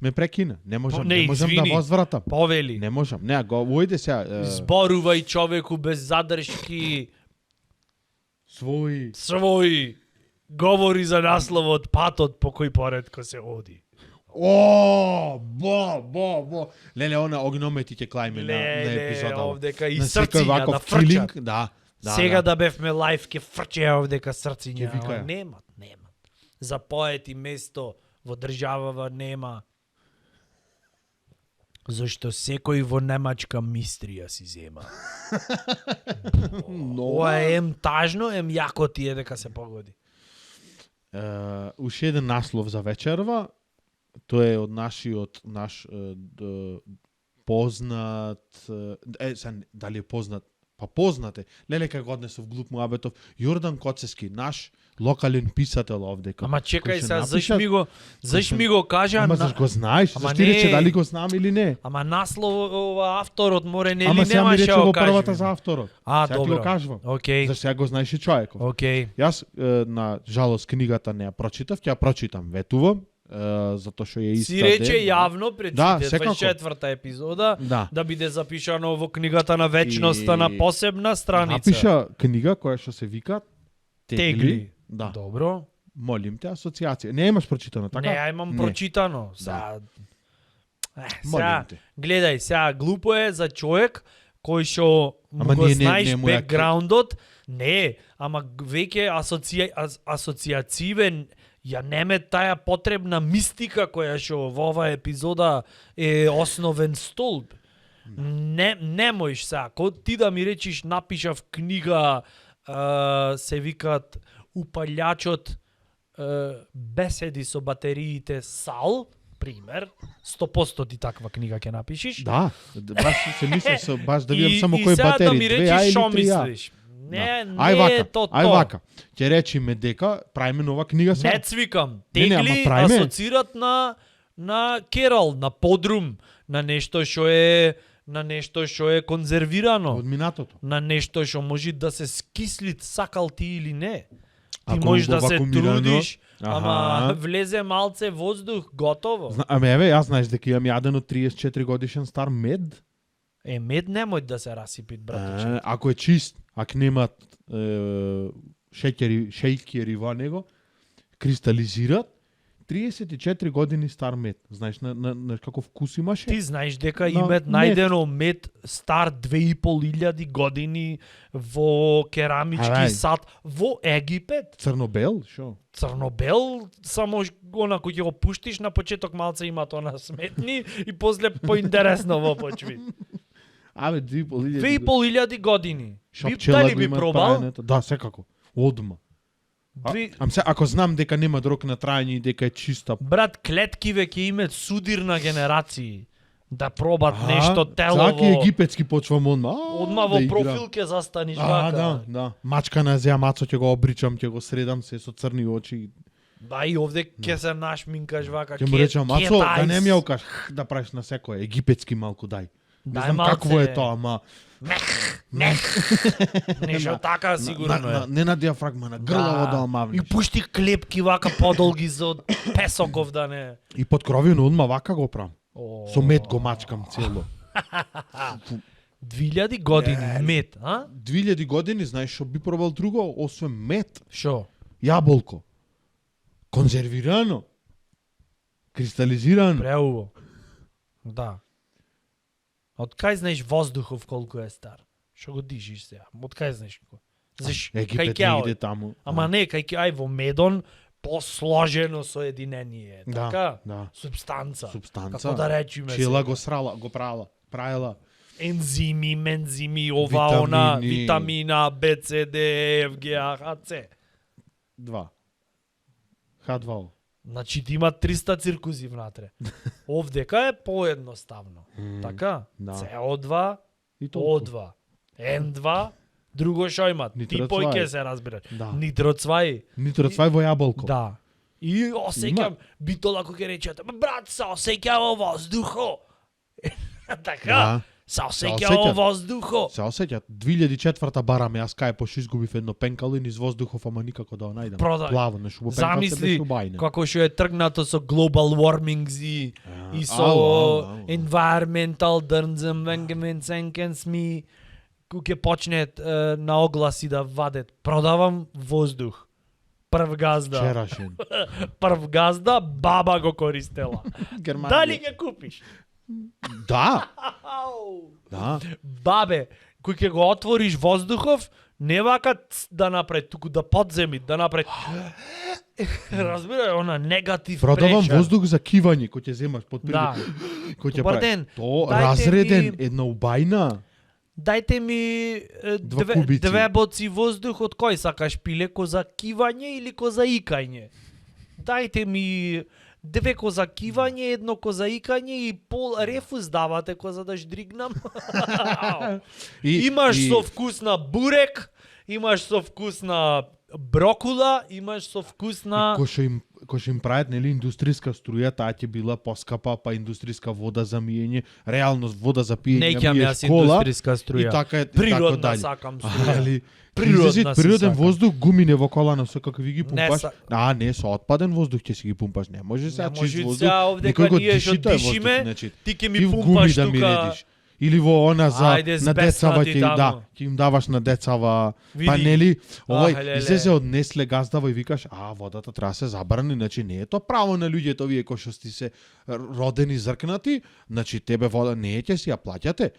ме прекина. Не можам да возвратам. Повели. Не можам. Не, го ојде сега. Зборувај човеку без задршки. Свој. Говори за насловот патот по кој поредко се оди. О, бо. Леле, она огномети ќе клајме на епизода. Овдека и срција да фрчат. Да. Сега да бевме лайф ке фрчеа овдека срциња, Ќе викаја. немат. За поети место во државава нема. Зашто секој во Немачка мистрија си зема. Ова е ем тажно, ем јако ти е дека се погоди. Уште еден наслов за вечерва, тој е од наш познат, дали е познат, па познат е, леле кај го однесов глуп муабетов, Јордан Коцески, наш локален писател овдека. Ама чекај кој сега, напиша- заш ми го кажа? Ама заш го знаеш, Ама заш ти рече не. дали го знам или не. Ама наслов ова авторот море нели Ама сега ми немаше рече го во кажи. првата за авторот. А, Сега ти добро. го кажувам. Океј. Заш сега го знаеш и човеков. Океј. Јас на жалост книгата не ја прочитав, ќе ја прочитам ветувам, затоа што е иста Си рече ден. јавно пред Да, сите, секако. 24-та епизода, Да. да биде запишано во книгата на вечноста И- на посебна страница. Напиша книга која што се вика Тегли. Да. Добро. Молим те, асоциација. Не имаш прочитано, така? Не, ја имам прочитано. Сега, Молим сега, те. гледај, сега глупо е за човек кој што Ама го ние знаеш не му ја бекграундот, не, ама веќе асоцијативен ја неме таа потребна мистика која што во оваа епизода е основен столб. Не можеш сега, ти да ми речиш напишав книга, се викат Упалјачот беседи со батериите САЛ, пример, 100% ти таква книга ќе напишиш. Да, баш се мислам со баш да видам И- само и кои сега батерии, да ми 2А речиш или што 3А. мислиш. Не, Ај не вака, е то. ај вака. Ќе речиме дека правиме нова книга сега. Не цвикам. Не, ама Тегли правиме. асоцират на керал, на подрум, на нешто што е конзервирано, Од минатото. на нешто што може да се скисли, сакал ти или не. Ти Ако можеш да го се вакуумирано, трудиш, аха. ама влезе малце воздух, готово. Аме еве, јас знаеш дека имам јаден од 34 годишен стар мед. Мед немој да се расипи, браточе. Ако е чист, ако нема шејкери во него, кристализират, 34 години стар мед. Знаеш на каков вкус имаше? Ти знаеш дека На имет мед. најдено мед стар 2500 години во керамички Арај. сад во Египет. Црнобел, шо? Црнобел, само она кој ќе го пуштиш на почеток малце има тоа на сметни и после поинтересно во почви. Абе, 2500. 2500 години. Шо Би, пчела дали го би има пробал? паенето? Да, секако. Одма. Ам се, ако знам дека нема рок на трајање и дека е чиста. Брат, клетки веќе имат судир на генерации. Да пробат А, нешто телово. Заки египетски почвам одма. Одма во профил ќе застаниш вака. Да. Мачка на зеа мацо ќе го обричам, ќе го средам се со црни очи. Да, и овде ќе се нашминкаш вака. Ќе му речам, мацо, да тајс. не ми ја укаш да правиш на секој египетски малку дај. Не Дај знам малце. какво е тоа, ама Нешто така сигурно е. не на диафрагма, на грлаво да И омавнеш. пушти клепки вака подолги за песоков да не. И под кровино одма вака го правам. О. Со мед го мачкам цело. 2000 години мед, а? 2000 години, знаеш што би пробал друго, освен мед, Шо? јаболко. Конзервирано. Кристализирано. Преубо. Да. Од кај знаеш воздухов колку е стар? Што го дишиш сега? Од кај знаеш кој? Знаеш, Египет кај не ќе иде таму. Ама не, кај ќе ај во медон посложено соединение, Да, така? да. Субстанца. Субстанца. Како да речеме. Пчела сега. го срала, го праела. Ензими, мензими, ова, она, витамина, Б, С, Д, Е, Ф, Г, А, Х, С. 2. H2O. Значи ти има 300 циркузи внатре. Овдека е поедноставно. Така? да. CO2, И толку. O2, N2, друго што имат? Нитроцвај. Типој ќе се разберат. Да. Нитроцвај. Нитроцвај во јаболко. Да. И осеќам, битола кој ќе речете, брат, се осеќа во воздухо. Така? Да. Се осеќа осеќа. во воздухо. Се осеќат, 2004 бараме, јас кај пошто изгубив едно пенкало и низ воздухов, ама никако да го најдам. Продај. Плаво, нешто во пенкало се Замисли беше убајне. како што е тргнато со global warming и со ау. environmental ми кој ќе почне на огласи да вадет. Продавам воздух. Прв газда. Вчерашен. Прв газда баба го користела. Германија. Дали ќе купиш? Да, Ау. да. Бабе, кој ќе го отвориш воздухов, Не вака да направи, туку да подземи, да направи. Разбира, она негатив Продавам прешер. воздух за кивање, кој ќе земаш под Да. кој ќе Добар прави. ден. То Дайте разреден, ми- една убајна. Дајте ми Два кубици. две боци воздух, од кој сакаш пиле, ко за кивање или ко за икање? Дајте ми две ко за кивање, едно ко за икање и пол рефус давате ко за да ждригнам. Имаш со вкус на бурек, имаш со вкус на брокула, имаш со вкус на... Кој што им прават нели индустријска струја, таа ќе била поскапа, па индустријска вода за миење, реално вода за пиење, Неќам миеш јас кола, индустријска струја. и така Природна дале. сакам струја. Али Природна си природен сакам. воздух гумине во колана со какви ги Не пумпаш. са- Не, со отпаден воздух ќе си ги пумпаш. Не може сега Не чист може воздух. сега овде некој кога го ние диши што тој дишиме, воздух, значи. ти ќе Ти ми в гуми пумпаш да ми тука. редиш. Или во она за Ајде, на децава збеснати ќе таму. да, ќе им даваш на децава. Па Види. нели, овој леле. излезе од Несле газдава и викаш, водата треба се забрани, значи не е тоа право на луѓето вие кои што сте се родени зркнати, значи тебе вода не ќе си ја плаќате.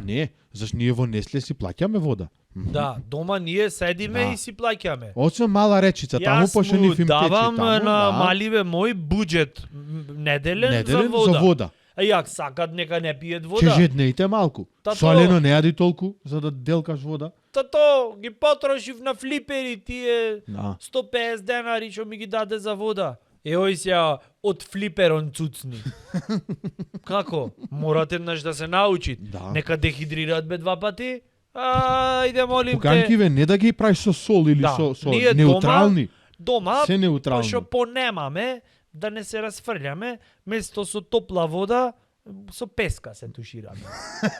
Не, зашто ние во Несле си плаќаме вода. Да, дома ние седиме Да. и си плаќаме. Освен мала речица, таму Јас пошто ни му фим давам течи таму, на да. маливе мој буџет неделен, Неделен за вода. А јак сакат нека не пиет Ќе вода. жеднеите малку. Тато. Солено не јади толку за да делкаш вода. Тато ги потрошив на флипери тие Да. 150 денари што ми ги даде за вода. Еој сега од флиперон цуцни. Како? Морате еднаш да се научи. Да. Нека дехидрираат бе 2 пати. Ајде молим те. Пуканкиве не да ги правиш со сол или Да. со Ние неутрални. Дома, Се неутрално. пошто понемаме, да не се расфрлјаме, место со топла вода, со песка се тушираме.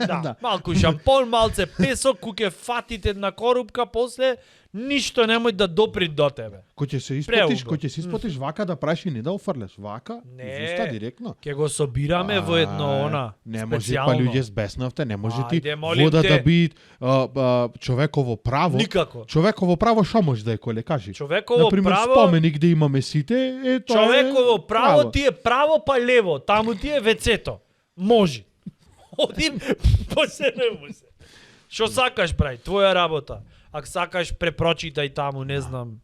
Да, Да. малку шампон, малце песок, кога ќе фатите една корупка, после ништо немој да допри до тебе. Кој ќе се испотиш, Преубаво. кој ќе се испотиш вака да правиш и не да офрлеш. Вака, Не. из уста директно. Ќе го собираме во едно она, Не може специјално. па луѓе збеснавте, не може ти Ајде, молим вода те. да би човеково право. Никако. Човеково право што може да е, коле кажи. Човеково Например, право, споменик да имаме сите, е тоа човеково е право ти е право па лево, таму ти е вецето. Може. Одим, поседнемо се. Што сакаш прави, твоја работа. Ако сакаш препрочитај таму, не знам,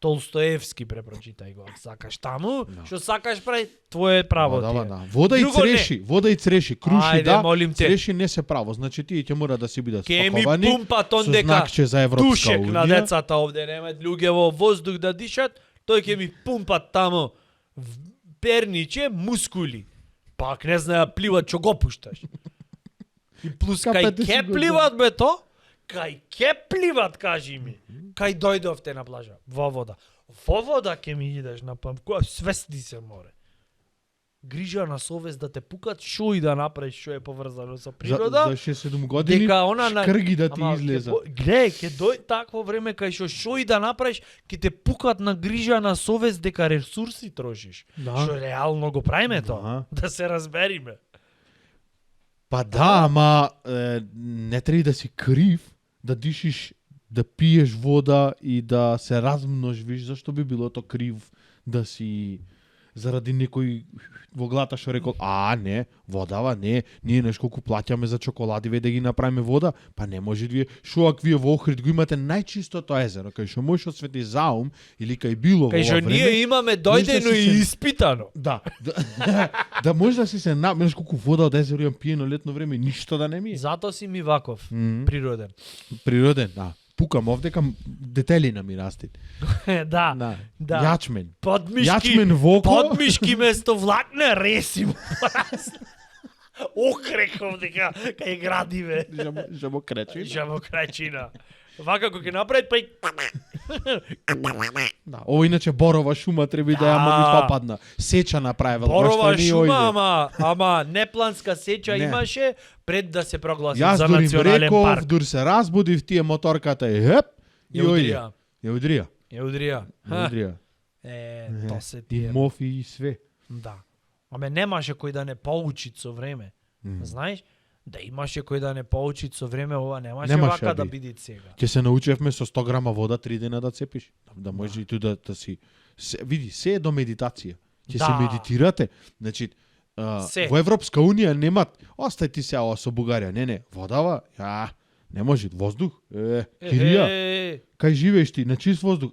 Толстоевски препрочитај го. Ако сакаш таму, што сакаш прави, твое право ти е. Да. Вода и Друго не. цреши, вода и цреши, круши Ајде, да, молим те. цреши не се право. Значи тие ќе мора да си бидат Ке ми спаковани. пумпат со ондека знакче за Европска душек на унија. децата овде, немаат луѓе во воздух да дишат, тој ќе ми пумпат таму в перниче мускули. Пак не знае да пливат, што го пушташ. И плюс кај Капете си ке го пливат бе то? Кај ке пливат, кажи ми. Кај дојдовте на плажа? Во вода. Во вода ке ми идеш на пам. Која свести се море. Грижа на совест да те пукат, шо и да направиш што е поврзано со природа. За 6-7 години Дека она на шкрги да ти Ама, излеза. Гледај, ќе дој такво време кај што и да направиш, ќе те пукат на грижа на совест дека ресурси трошиш. Да. Што реално го правиме тоа. Да. Да се разбериме. Па да, ама не треба да си крив, да дишиш, да пиеш вода и да се размножвиш, зашто би било то крив да си заради некој во глата што рекол, не, водава, не, ние неш колку плаќаме за чоколадиве да ги направиме вода, па не може вие, шо ако вие во Охрид го имате најчистото езеро, кај што може освети Заум или кај било во Кај што ова време. ние имаме дојдено си и се- испитано. Да, да може да си се наш колку вода од езеро имам пиено летно време, ништо да не ми е. Зато си ми ваков, Мгм. природен. Природен, да. Пукам овде кам детелина ми расти. Да. Да. Да. Јачмен. Подмишки. Јачмен во око. Подмишки место влакне ресимо. Окреков дека кај градиве. Жамо кречи. Жамо крајчина. Вака кога ќе направи па и Да. Ово иначе борова шума треба да ја Да. ми попадна. Сеча направил. борова баш тоа ни шума, ојде. ама непланска сеча Не. имаше пред да се прогласи Јас за дури им национален реков, парк. дури се разбудив, тие моторката и хеп, и Ја ојде. удрија. Ја удрија. Ја удрија. Ја удрија. То се И тие. мов и све. Да. Аме немаше кој да не поучи со време. Знаеш? Да имаше кој да не поучи со време, ова немаше Немаше, вака да аби. биде сега. Ќе се научевме со 100 грама вода 3 дена да цепиш. Да може и ту да си види, се е до медитација. Ќе Да. се медитирате. Значи, Се. во Европска унија немат, остај ти се ова со Бугарија. Не, водава, Не може, воздух? Кирија, кај живееш ти, на чист воздух?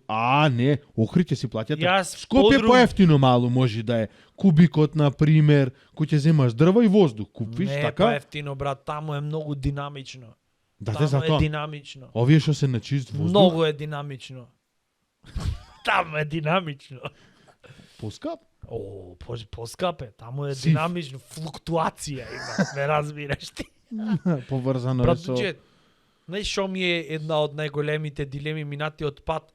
Не, Охрид ќе си плаќате. Јас Скопје подрум- поевтино малу може да е. Кубикот, на пример, кој ќе земаш дрва и воздух, купиш, Не, така? поевтино, брат, таму е многу динамично. Да, те Таму за е тоа. динамично. Овие што се на чист воздух, Многу е динамично. Таму е динамично. поскап. Поскапе, таму е Сив. динамично, флуктуација има, ме разбираш ти. Поврзано е Брат, со... знаеш шо ми е една од најголемите дилеми минатиот пат,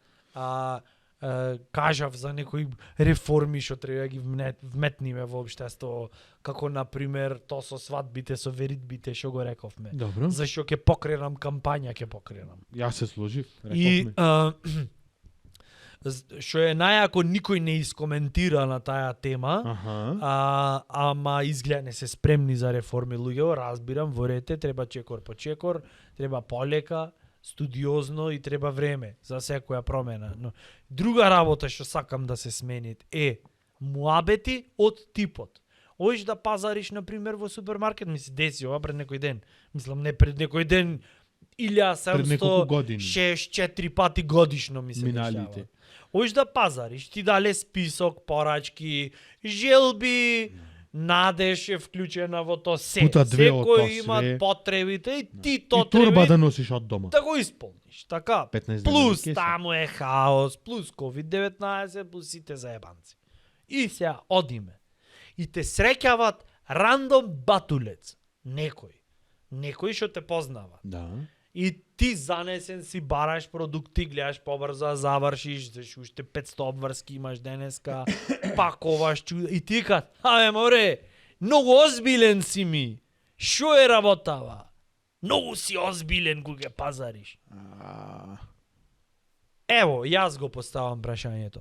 кажав за некои реформи што треба да ги вметниме во општество, како на пример тоа со свадбите, со веритбите што го рековме. Добро. Зашто ќе покренам кампања, ќе покренам. Јас се сложив, И рековме. што е најако, никој не искоментира на таа тема. Аха. Ама изгледа не се спремни за реформи луѓе, разбирам, во рете, треба чекор по чекор, треба полека, студиозно и треба време за секоја промена. Но друга работа што сакам да се сменит е муабети од типот. Оиш да пазариш, на пример, во супермаркет, ми се деси ова пред некој ден. Мислам, не пред некој ден, Пред неколку години. 1764 пати годишно ми се Миналите. дешава. Оиш да пазариш, ти дале список, порачки, желби, надеж е вклучена во тоа се. Пута две од тоа Секој има све. потребите и ти И то турба треба да носиш од дома. да го исполниш, така? 15 Плюс кеса. таму е хаос, плюс COVID-19, плюс сите заебанци. И сега одиме. И те среќават рандом батулец. Некој што те познава. Да. И ти занесен си бараш продукти, гледаш побрзо да завршиш, зашто уште 500 обврски имаш денеска, паковаш чуда и ти кажат, море, многу озбилен си ми. Шо е работава? Многу си озбилен кога ќе пазариш. Ево, јас го поставам прашањето.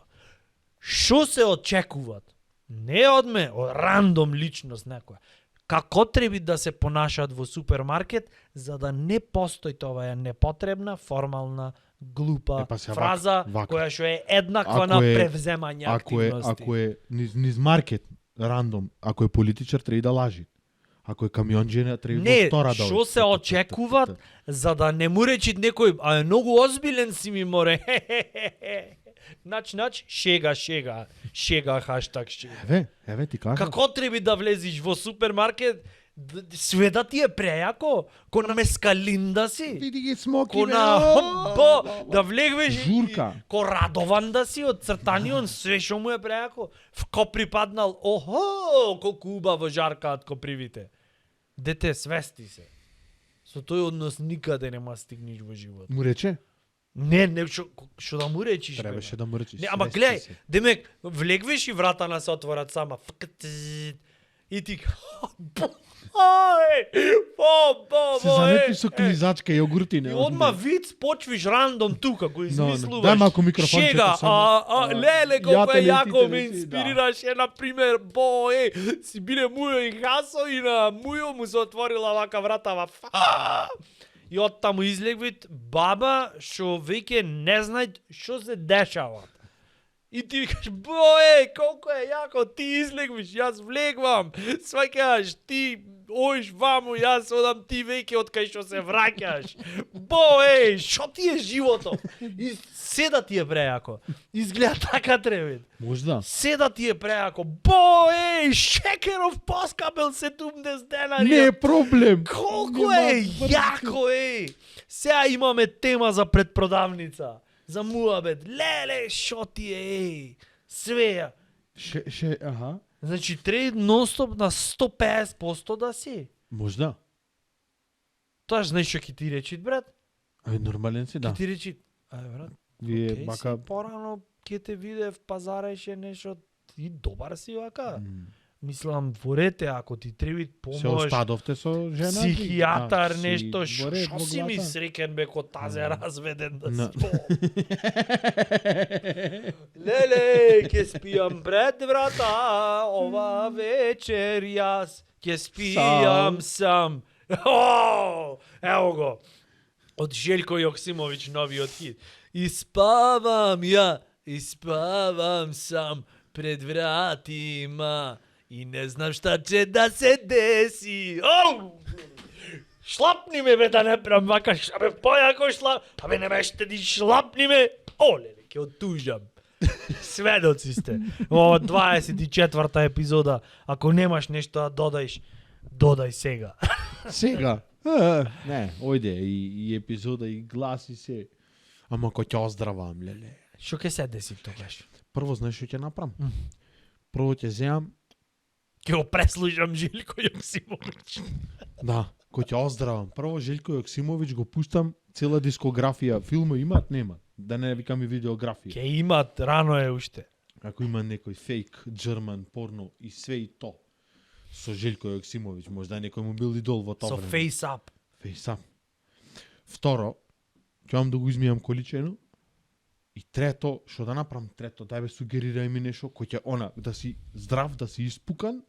Шо се очекуваат? Не од ме, од рандом личност некоја. Како треба да се понашаат во супермаркет за да не постои тоа непотребна, формална, глупа сега фраза вака. која што е еднаква на превземање активности. Ако е низ маркет рандом, ако е политичар треба и да лажи. Ако е камионџија треба Не, во стора да. шо се очекуваат за да не му речи некој, е многу озбилен си ми море. Нач, шега, хаштаг шега. Еве ти кажам. Како треба да влезиш во супермаркет, све да ти е прејако, ко на мескалин си, Види ги смоки. ко на да влегвеш Журка. ко Радован да си од цртанион, све што му е прејако. В ко припаднал, колку убаво жаркаат копривите. Дете, свести се. Со тој однос никаде нема стигнеш во живот. Му рече? Не, што да му речиш, бе, Требаше бе. да му речеш. Не, ама свести гледај, се. демек, влегвеш и вратана се отворат сама. И ти... Се заметиш со клизачка јогурти, не. И одма виц почвиш рандом тука, го измислуваш. Дај малку микрофончето Шега, само. леле, колко Јате е летите, јако ме речи, да. инспирираше, например, си биле Мујо и Хасо и на Мујо му се отворила вака вратава. И оттаму излегвит баба што веќе не знај што се дешава. И ти викаш, колко е јако, ти излегвиш, јас влегвам. Сваќаш, ти оиш ваму, јас одам, ти веќе од кај што се враќаш. Шо ти е живото? И се да ти е прејако. Изгледа така треба. Можда. Се да ти е прејако. Шекеров поскапел 70 денари. Не е проблем. Колку Нема е врски. јако, Сега имаме тема за предпродавница. За муабет. Леле, шо ти е, Све. Аха. Значи, треба нон-стоп на 150% да си. Можда. Тоа знаеш што ќе ти речи, брат? Нормален си, да. Ќе ти речи, брат, Вие окей бака... си, порано ќе те видев, пазареше нешто, ти добар си вака. Мислам, во рете, ако ти треби Се помош, остадовте со жена? психијатар, си нешто, во шо ред во си ми глава? среќен бе ко тазе разведен да На. си. Леле, ќе спијам пред врата, ова вечер јас ќе спијам сам. Ево го. Од Желко Јоксимовиќ новиот хит. И спавам сам пред вратима и не знам шта ќе да се деси. Шлапни ме бе да не прам вака, абе појако шлап, абе не ме штеди, шлапни ме. Оле, ќе оттужам. Сведоци сте. Во 24-та епизода, ако немаш нешто да додаеш, додај сега. Сега. Не, ојде и епизода и гласи се. Ама кој ќе оздравам, леле. Што ќе се деси тогаш? Прво знаеш што ќе направам? Прво ќе земам, Ќе го преслушам Жилко Јоксимович. да, кој ќе оздравам. Прво Желјко Јоксимович го пуштам цела дискографија, филми имат, немат. Да не викам и видеографија. Ќе имат, рано е уште. Ако има некој фейк German порно и све и то со Желјко Јоксимович, можда некој му бил идол во тоа Со време. face up. Face up. Второ, ќе да го измијам количено. И трето, што да направам трето, дај бе сугерирај ми нешто кој ќе да си здрав, да си испукан.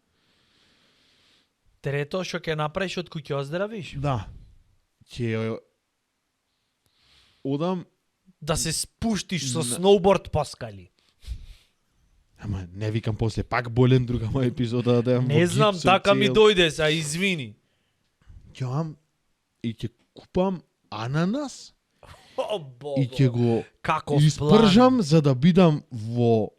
Трето, што ќе направиш од кој ќе оздравиш? Да. Ќе одам, Да се спуштиш со Не. сноуборд по скали. ама не викам после пак болен друга моја епизода да јам. Не знам, така ми дојде са, извини. Ќе одам и ќе купам ананас О, Бого. и ќе го Како испржам за да бидам во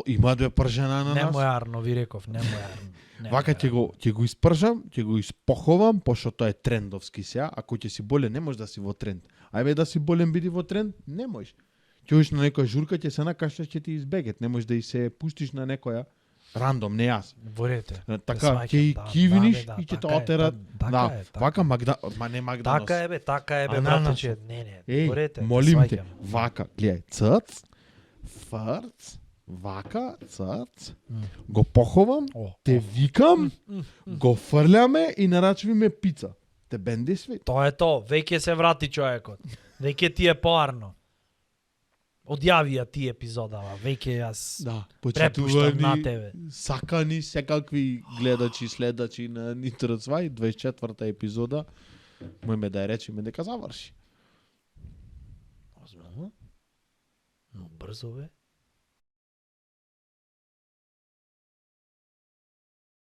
има да пржен ананас. Немој Арно, ви реков, немој Арно. Вака ќе го испржам, ќе го испоховам, пошто тоа е трендовски сега. Ако ќе си болен, не можеш да си во тренд. Ајде да си болен, биди во тренд, не можеш. Ќе одиш на некоја журка, ќе се накашаш, ќе ти избегет. Не можеш да и се пуштиш на некоја рандом, не јас. Борете. Така, ќе и кивниш и ќе те отерат. Да, вака ма не Магданос. Така е бе, Ананас. братче. Не, Еј, борете. молим те, вака, гледај, црц, фрц, вака, црц, го поховам, те викам, го фрљаме и нарачвиме пица. Те бенди сви. Тоа е то, веќе се врати човекот. Веќе ти е поарно. Одјавија ти епизодава, веќе јас Да, препуштам на тебе. сакани секакви гледачи, следачи на Нитро Цвај, 24-та епизода, мојме да ја речеме дека заврши. Озбилно? Но брзо бе.